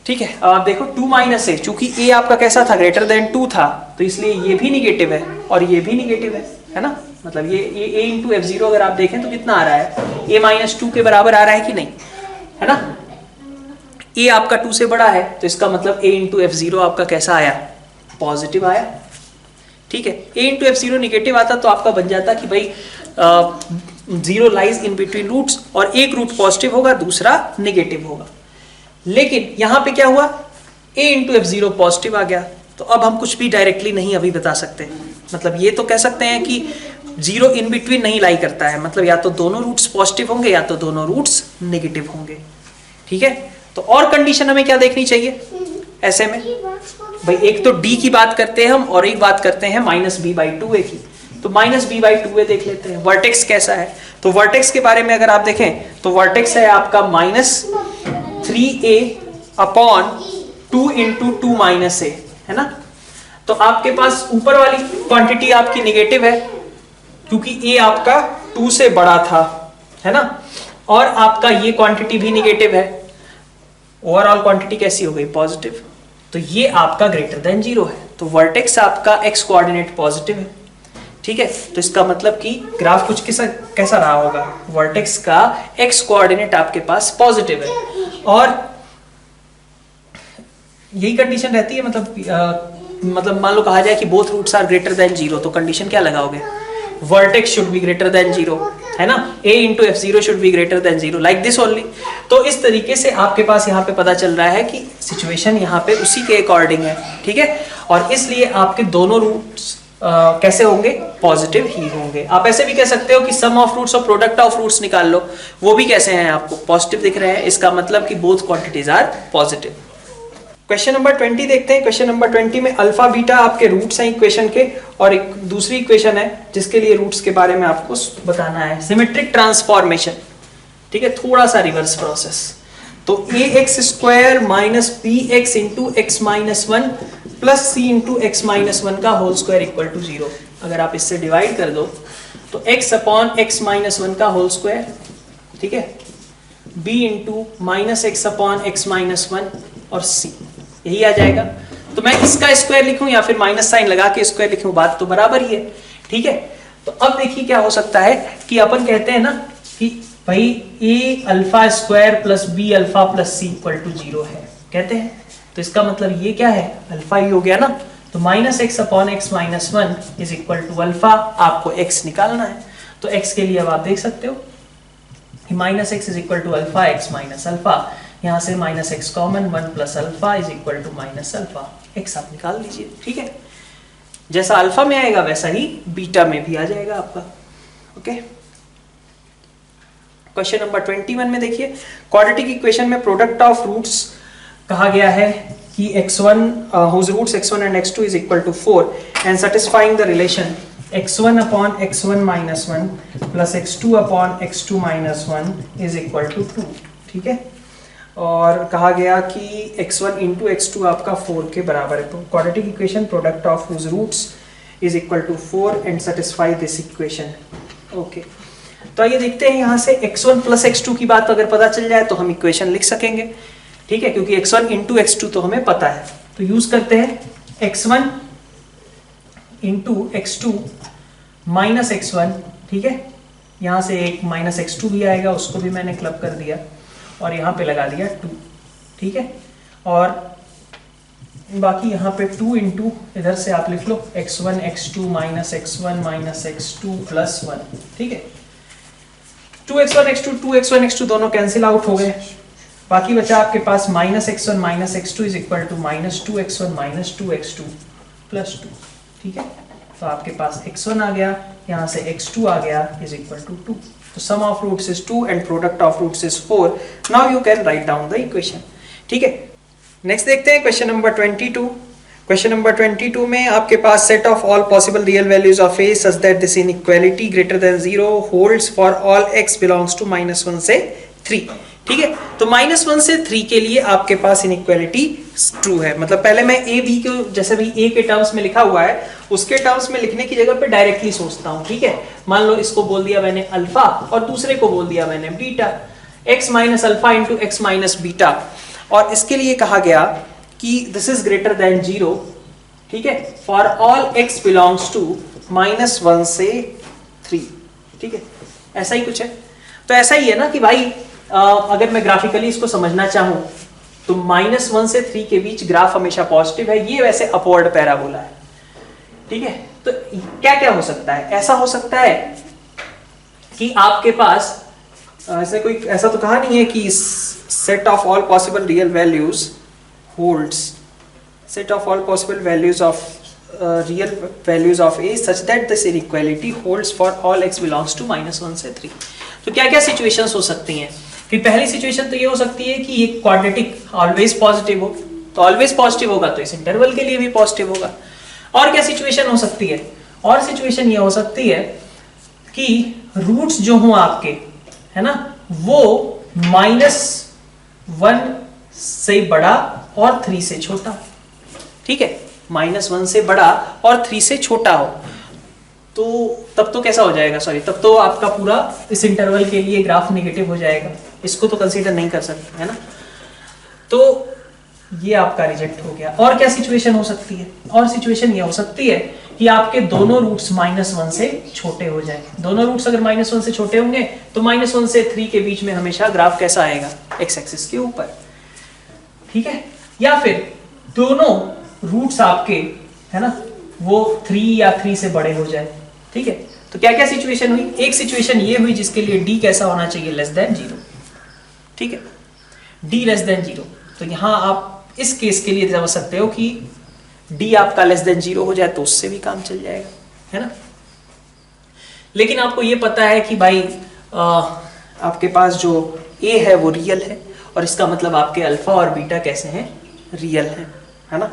ठीक है, अब आप देखो 2 माइनस a, चूंकि a आपका कैसा था? ग्रेटर देन 2 था, तो इसलिए ये भी निगेटिव है और ये भी निगेटिव है ना। मतलब ये a इंटू f0 अगर आप देखें तो कितना आ रहा है? a माइनस 2 के बराबर आ रहा है कि नहीं, है ना। a आपका 2 से बड़ा है, तो इसका मतलब a इंटू f0 आपका कैसा आया? पॉजिटिव आया। ठीक है, a इंटू f0 निगेटिव आता तो आपका बन जाता कि भाई zero lies in between roots, और एक रूट पॉजिटिव होगा दूसरा नेगेटिव होगा। लेकिन यहां पे क्या हुआ? a इंटू f0 पॉजिटिव आ गया, तो अब हम कुछ भी डायरेक्टली नहीं अभी बता सकते। मतलब ये तो कह सकते हैं कि जीरो इन बिटवीन नहीं लाई करता है, मतलब या तो दोनों रूट्स पॉजिटिव होंगे या तो दोनों रूट्स नेगेटिव होंगे। ठीक है, तो और कंडीशन हमें क्या देखनी चाहिए ऐसे में? भाई एक तो d की बात करते हैं हम और एक बात करते हैं -b/2a की। तो -b/2a देख लेते हैं। वर्टेक्स कैसा है? तो वर्टेक्स के बारे में अगर आप देखें तो वर्टेक्स है आपका -3a upon 2 into 2 minus a, है ना। तो आपके पास ऊपर वाली क्वांटिटी आपकी निगेटिव है क्योंकि a आपका 2 से बड़ा था, है ना, और आपका ये क्वांटिटी भी निगेटिव है। ओवरऑल क्वांटिटी कैसी हो गई? पॉजिटिव। तो ये आपका ग्रेटर देन 0 है, तो वर्टेक्स आपका x कोऑर्डिनेट पॉजिटिव है। ठीक है, तो इसका मतलब कि ग्राफ कुछ कैसा रहा होगा? वर्टेक्स का x कोऑर्डिनेट आपके पास पॉजिटिव है, और यही कंडीशन रहती है। मतलब मान लो कहा जाए कि both roots are greater than 0, तो कंडीशन क्या लगाओगे? Vertex should be greater than 0, है ना। a into f0 should be greater than 0, like this only. तो इस तरीके से आपके पास यहाँ पे पता चल रहा है कि सिचुएशन यहाँ पे उसी के अकॉर्डिंग है। ठीक है, और इसलिए आपके दोनों रूट्स कैसे होंगे? पॉजिटिव ही होंगे। आप ऐसे भी कह सकते हो कि सम ऑफ रूट्स और प्रोडक्ट ऑफ रूट्स निकाल लो, वो भी कैसे हैं? आपको पॉजिटिव दिख रहे हैं, इसका मतलब कि both quantities are positive. Question number 20 देखते हैं। क्वेश्चन नंबर 20 में अल्फा बीटा आपके रूट्स हैं इक्वेशन के, और एक दूसरी इक्वेशन है जिसके लिए रूट्स के बारे में आपको बताना है। सिमेट्रिक ट्रांसफॉर्मेशन, ठीक है, थोड़ा सा रिवर्स प्रोसेस। तो ax square minus bx into x minus 1 plus c into x minus 1 का होल स्क्वायर इक्वल टू 0। अगर आप इससे डिवाइड कर दो तो x अपॉन एक्स माइनस 1 का होल स्क्वायर, ठीक है, b into minus x upon x minus 1 और c, यही आ जाएगा। तो मैं इसका स्क्वायर लिखूं या फिर माइनस साइन लगा के स्क्वायर लिखूं, बात तो बराबर ही है। ठीक है, तो अब देखिए क्या हो सकता है कि अपन कहते हैं ना कि भाई a alpha square plus b alpha plus c equal to 0 है, कहते हैं। तो इसका मतलब ये क्या है? अल्फा ही हो गया ना। तो minus x upon x minus 1 is equal to alpha. आपको x निकालना है, तो x के लिए अब आप देख सकते हो कि minus x is equal to alpha x minus alpha, यहाँ से minus x common, 1 plus alpha is equal to minus alpha. X आप निकाल लीजिए। ठीक है, जैसा अल्फा में आएगा वैसा ही बीटा में भी आ जाएगा आपका। ओके, क्वेश्चन नंबर 21 में देखिए, क्वाड्रेटिक इक्वेशन में प्रोडक्ट ऑफ रूट्स कहा गया है कि x1 whose roots x1 and x2 is equal to 4 and satisfying the relation x1 upon x1 minus 1 plus x2 upon x2 minus 1 is equal to 2। ठीक है, और कहा गया कि x1 इंटू x2 आपका 4 के बराबर है। तो quadratic equation product of whose roots is equal to 4 and satisfy this equation. Okay, तो आइए देखते हैं यहाँ से x1 प्लस x2 की बात अगर पता चल जाए तो हम इक्वेशन लिख सकेंगे। ठीक है, क्योंकि x1 इंटू x2 तो हमें पता है, तो यूज करते हैं x1 into x2 minus x1। ठीक है, यहाँ से एक माइनस x2 भी आएगा, उसको भी मैंने क्लब कर दिया और यहाँ पे लगा दिया 2। ठीक है, और बाकी यहाँ पे 2 इंटू इधर से आप लिख लो x1 x2 minus x2 plus 1। ठीक है, 2x1 x2 2x1 x2 दोनों कैंसिल आउट हो गए, बाकी बचा आपके पास minus x2 is equal to minus 2x1 minus 2x2 plus 2। ठीक है, तो आपके पास x1 आ गया, यहाँ से x2 आ गया इज इक्वल टू 2। तो sum of roots is 2 and product of roots is 4। Now you can write down the equation. ठीक है, नेक्स्ट देखते हैं क्वेश्चन नंबर 22। क्वेश्चन नंबर 22 में आपके पास set of all possible real values of a such that this inequality greater than 0 holds for all x belongs to -1 से 3। ठीक है, तो -1 से 3 के लिए आपके पास इनइक्वालिटी ट्रू है। मतलब पहले मैं a b को जैसे भी a के टर्म्स में लिखा हुआ है उसके टर्म्स में लिखने की जगह पे डायरेक्टली सोचता हूँ। ठीक है, मान लो इसको बोल दिया मैंने अल्फा और दूसरे को बोल दिया मैंने beta, x minus alpha into x minus beta, और इसके लिए कहा गया कि दिस इज ग्रेटर देन 0। ठीक है, for all x belongs to -1 से 3। ठीक है, ऐसा ही कुछ है। तो ऐसा ही है ना कि भाई अगर मैं ग्राफिकली इसको समझना चाहूं तो -1 से 3 के बीच ग्राफ हमेशा पॉजिटिव है, ये वैसे अपवर्ड पैराबोला है। ठीक है, तो क्या क्या हो सकता है? ऐसा हो सकता है कि आपके पास ऐसे कोई ऐसा तो कहा नहीं है कि set of all possible real values holds set of all possible values of real values of a such that this inequality holds for all x belongs to -1 से 3। तो क्या क्या सिचुएशंस हो सकती हैं? कि पहली सिचुएशन तो ये हो सकती है कि ये क्वाड्रेटिक ऑलवेज पॉजिटिव हो, तो ऑलवेज पॉजिटिव होगा तो इस इंटरवल के लिए भी पॉजिटिव होगा। और क्या सिचुएशन हो सकती है? और सिचुएशन ये हो सकती है कि रूट्स जो हों आपके, है ना, वो -1 से बड़ा और 3 से छोटा। ठीक है, -1 से बड़ा और 3 से छोटा हो, तो तब तो कैसा हो जाएगा? सॉरी, तब तो आपका पूरा इस इंटरवल के लिए ग्राफ नेगेटिव हो जाएगा, इसको तो कंसीडर नहीं कर सकते, है ना। तो ये आपका रिजेक्ट हो गया। और क्या सिचुएशन हो सकती है? और सिचुएशन ये हो सकती है कि आपके दोनों रूट्स -1 से छोटे हो जाए। दोनों रूट्स अगर -1 से छोटे होंगे तो -1 से 3 के बीच में हमेशा ग्राफ कैसा आएगा? एक्स एक्सिस के ऊपर। ठीक है, या फिर दोनों रूट्स आपके, है ना, वो 3 या 3 से बड़े हो जाए। ठीक है, तो क्या क्या सिचुएशन हुई? एक सिचुएशन ये हुई जिसके लिए d कैसा होना चाहिए? Less than 0। ठीक है, d लेस देन 0। तो यहां आप इस केस के लिए समझ सकते हो कि d आपका लेस देन 0 हो जाए तो उससे भी काम चल जाएगा, है ना। लेकिन आपको ये पता है कि भाई आपके पास जो a है वो रियल है, और इसका मतलब आपके अल्फा और बीटा कैसे हैं? रियल है ना।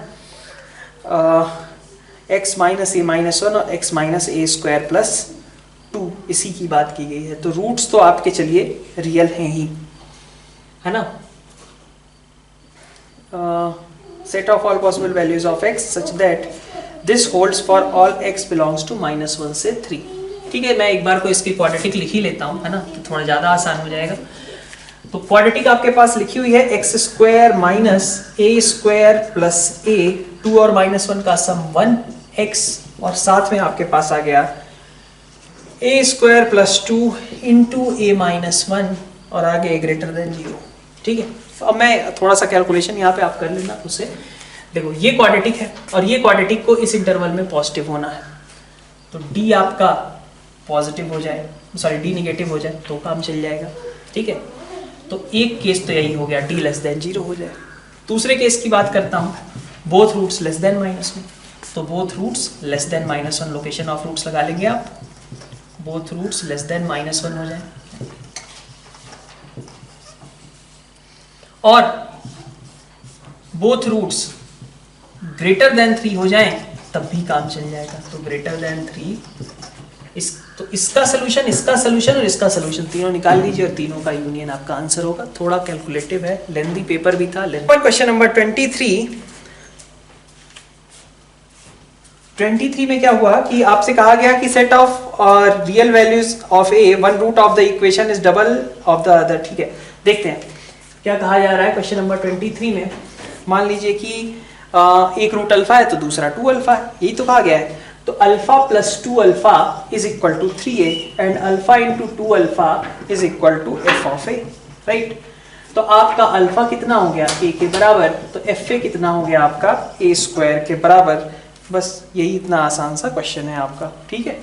x माइनस ए माइनस 1 और x माइनस ए स्क्वायर प्लस 2 इसी की बात की गई है। तो रूट्स तो आपके चलिए रियल हैं ही, है ना। Set of all possible values of x such that this holds for all x belongs to -1 से 3। ठीक है, मैं एक बार को इसकी क्वाड्रेटिक लिख ही लेता हूँ, है ना, तो थोड़ा ज़्यादा आसान हो जाएगा। तो क्वाड्रेटिक आपके पास लिखी हुई है x square minus A square plus a, 2 और -1 का सम 1x, और साथ में आपके पास आ गया a square plus 2 into a minus 1 और आगे ग्रेटर देन 0। ठीक है, अब मैं थोड़ा सा कैलकुलेशन यहाँ पे आप कर लेना उससे। देखो ये क्वाड्रेटिक है और ये क्वाड्रेटिक को इस इंटरवल में पॉजिटिव होना है, तो d आपका पॉजिटिव हो जाए, सॉरी d निगेटिव हो जाए तो काम चल जाएगा। ठीक है, तो एक केस तो यही हो गया, d लेस देन 0 हो जाए। दूसरे केस की बात करता हूँ, बोथ रूट्स लेस देन -1, तो both roots less than -1 location of roots लगा लेंगे आप, बोथ रूट्स लेस देन -1 हो जाए। और बोथ रूट्स ग्रेटर देन 3 हो जाएं तब भी काम चल जाएगा। तो ग्रेटर देन 3, तो इसका सोल्यूशन और इसका सोल्यूशन तीनों निकाल लीजिए और तीनों का यूनियन आपका आंसर होगा। थोड़ा कैलकुलेटिव है, लेंथी पेपर भी था। क्वेश्चन नंबर 23 में क्या हुआ कि आपसे कहा गया कि set of real values of a, one root of the equation is double of the other. ठीक है, देखते हैं क्या कहा जा रहा है क्वेश्चन नंबर 23 में। मान लीजिए कि एक रूट अल्फा है तो दूसरा 2 अल्फा है, यही तो कहा गया है। तो alpha plus 2 alpha is equal to 3a and alpha into 2 alpha is equal to f of a, right. तो आपका अल्फा कितना हो गया a के बराबर, तो एफ ए कितना हो गया आपका a स्क्वायर के बराबर। बस यही इतना आसान सा क्वेश्चन है आपका, ठीक है।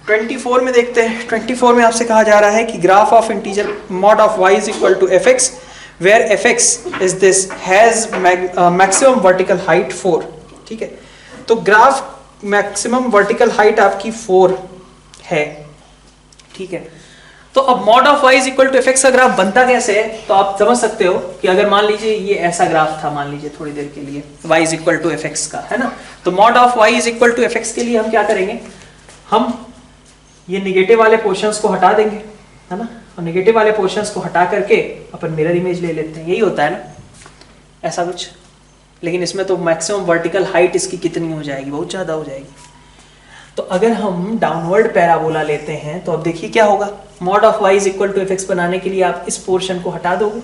24 में देखते हैं। 24 में आपसे कहा जा रहा है कि graph of integer mod of y is equal to f x where f x is this has maximum vertical height 4। ठीक है, तो ग्राफ मैक्सिमम वर्टिकल हाइट आपकी 4 है, ठीक है। तो अब mod of y is equal to f x का ग्राफ बनता कैसे है, तो आप समझ सकते हो कि अगर मान लीजिए ये ऐसा ग्राफ था, मान लीजिए थोड़ी देर के लिए y is equal to f x का, है ना। तो mod of y is equal to f x के लिए हम क्या करेंगे, हम ये निगेटिव वाले पोर्शंस को हटा देंगे, है ना। और निगेटिव वाले पोर्शंस को हटा करके अपन मिरर इमेज ले लेते हैं, यही होता है ना, ऐसा कुछ। लेकिन इसमें तो मैक्सिमम वर्टिकल हाइट इसकी कितनी हो जाएगी, बहुत ज़्यादा हो जाएगी। तो अगर हम डाउनवर्ड पैराबोला लेते हैं तो अब देखिए क्या होगा। Mod of y is equal to f x बनाने के लिए आप इस पोर्शन को हटा दोगे,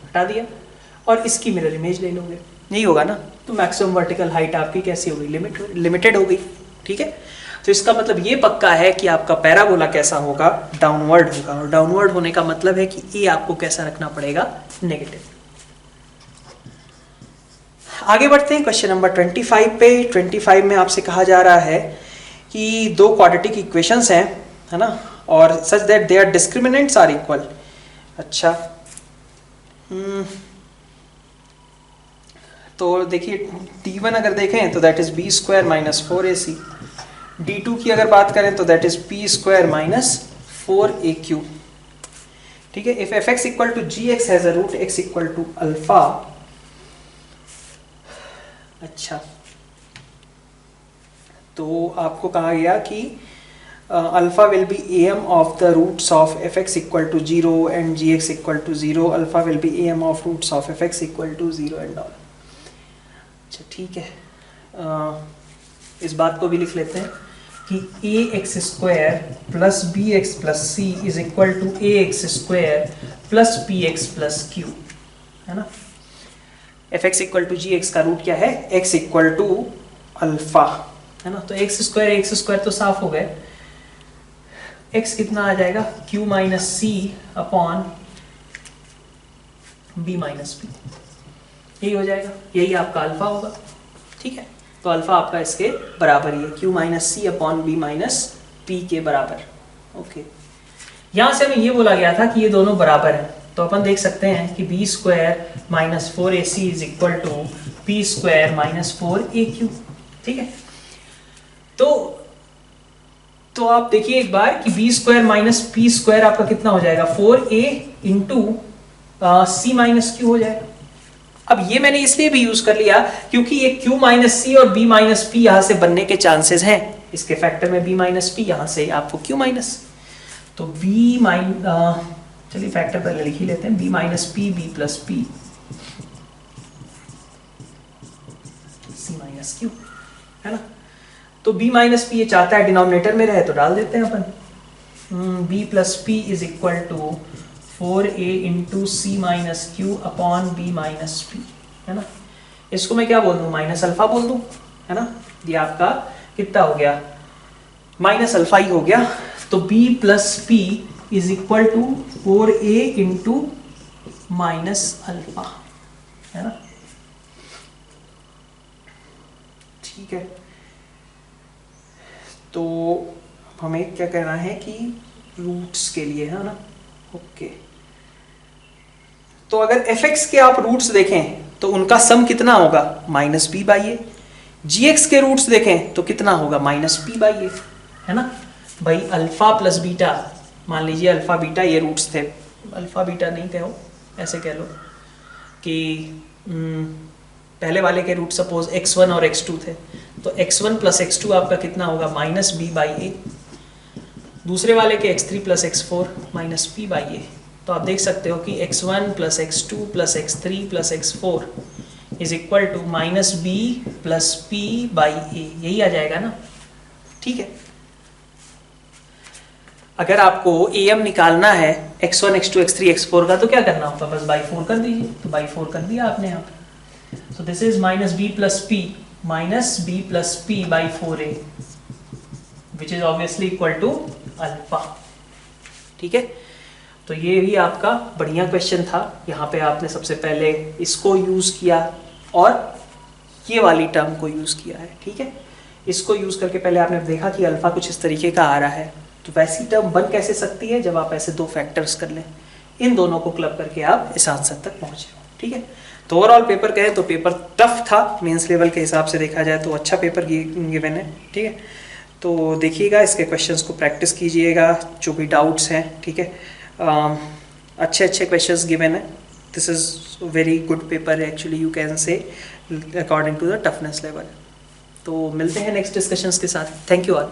हटा दिया, और इसकी मिरर इमेज ले लोगे, यही होगा ना। तो मैक्सिमम वर्टिकल हाइट आपकी कैसी हो गई, लिमिटेड हो गई, ठीक है। तो इसका मतलब ये पक्का है कि आपका पैराबोला कैसा होगा, डाउनवर्ड होगा। और डाउनवर्ड होने का मतलब है कि ए आपको कैसा रखना पड़ेगा, नेगेटिव। आगे बढ़ते हैं क्वेश्चन नंबर 25 पे। 25 में आपसे कहा जा रहा है कि दो क्वाड्रेटिक इक्वेशंस हैं, है ना, और such that their discriminants are equal. अच्छा, तो देखिए d1 अगर देखें तो that is b square minus 4ac, d2 की अगर बात करें तो that is p square minus 4aq। ठीक है, if f x equal to g x has a root x equal to alpha. अच्छा, तो आपको कहा गया कि alpha will be M of the roots of f x equal to 0 and g x equal to 0। Alpha will be M of roots of f x equal to 0 and all. अच्छा, ठीक है, इस बात को भी लिख लेते हैं कि a x square plus b x plus c is equal to a x square plus p x plus q, है ना। F x equal to g x का रूट क्या है, एक्स इक्वल टू अल्फा, है ना। तो एक्स स्क्वायर तो साफ हो गए। एक्स कितना आ जाएगा, क्यू माइनस सी अपॉन बी माइनस पी, यही हो जाएगा, यही आपका अल्फा होगा, ठीक है। तो अल्फा आपका इसके बराबर ही है, क्यू माइनस सी अपॉन बी माइनस पी के बराबर। ओके, यहां से हमें ये बोला गया था कि ये दोनों बराबर हैं, तो अपन देख सकते हैं कि b square minus 4ac is equal to p square minus 4aq, ठीक है। तो आप देखिए एक बार कि b square minus p square आपका कितना हो जाएगा, 4a into c minus Q हो जाएगा। अब ये मैंने इसलिए भी यूज कर लिया क्योंकि ये q माइनस सी और b माइनस पी यहां से बनने के चांसेस हैं, इसके फैक्टर में b माइनस पी, यहां से आपको q माइनस, तो चलिए फैक्टर पहले लिख ही लेते हैं, b minus p b plus p c minus q, है ना। तो b माइनस पी ये चाहता है डिनोमिनेटर में रहे, तो डाल देते हैं अपन, b plus p is equal to 4a into c minus q upon b minus p, है ना। इसको मैं क्या बोल दूं, माइनस अल्फा बोल दूं, है ना। ये आपका कितना हो गया, माइनस अल्फा ही हो गया। तो b plus p is equal to 4a into minus alpha, है ना, ठीक है। तो हमें क्या करना है कि रूट्स के लिए, है ना, ओके। तो अगर fx के आप रूट्स देखें तो उनका सम कितना होगा, minus b by a. gx के रूट्स देखें तो कितना होगा, माइनस पी बाई ए, है ना। भाई अल्फा प्लस बीटा, मान लीजिए अल्फा बीटा ये रूट्स थे, अल्फा बीटा नहीं कहो, ऐसे कह लो कि पहले वाले के रूट सपोज x1 और x2 थे, तो x1 प्लस x2 आपका कितना होगा माइनस बी बाई ए, दूसरे वाले के x3 plus x4 minus p by a. तो आप देख सकते हो कि x1 plus x2 plus x3 plus x4 is equal to minus b plus p by a, यही आ जाएगा ना, ठीक है। अगर आपको AM निकालना है x1 x2 x3 x4 का, तो क्या करना होगा, बस बाई 4 कर दीजिए, तो बाई 4 कर दिया आपने यहाँ पे। So this is minus b plus p by 4a which is obviously equal to alpha, ठीक है। तो ये भी आपका बढ़िया क्वेश्चन था। यहाँ पे आपने सबसे पहले इसको यूज किया और ये वाली टर्म को यूज किया है, ठीक है। इसको यूज करके पहले आपने देखा कि अल्फा कुछ इस तरीके का आ रहा है, तो वैसी टर्म बन कैसे सकती है, जब आप ऐसे दो फैक्टर्स कर लें, इन दोनों को क्लब करके आप इस आंसर तक पहुंचे, ठीक है। तो ओवरऑल पेपर कहें तो पेपर टफ था, मेंस लेवल के हिसाब से देखा जाए तो अच्छा पेपर गिवन है, ठीक है। तो देखिएगा, इसके क्वेश्चंस को प्रैक्टिस कीजिएगा, जो भी डाउट्स हैं, ठीक है। अच्छे अच्छे क्वेश्चंस गिवन है, this is very good paper actually, you can say according to the toughness level. तो मिलते हैं नेक्स्ट डिस्कशंस के साथ, थैंक यू ऑल।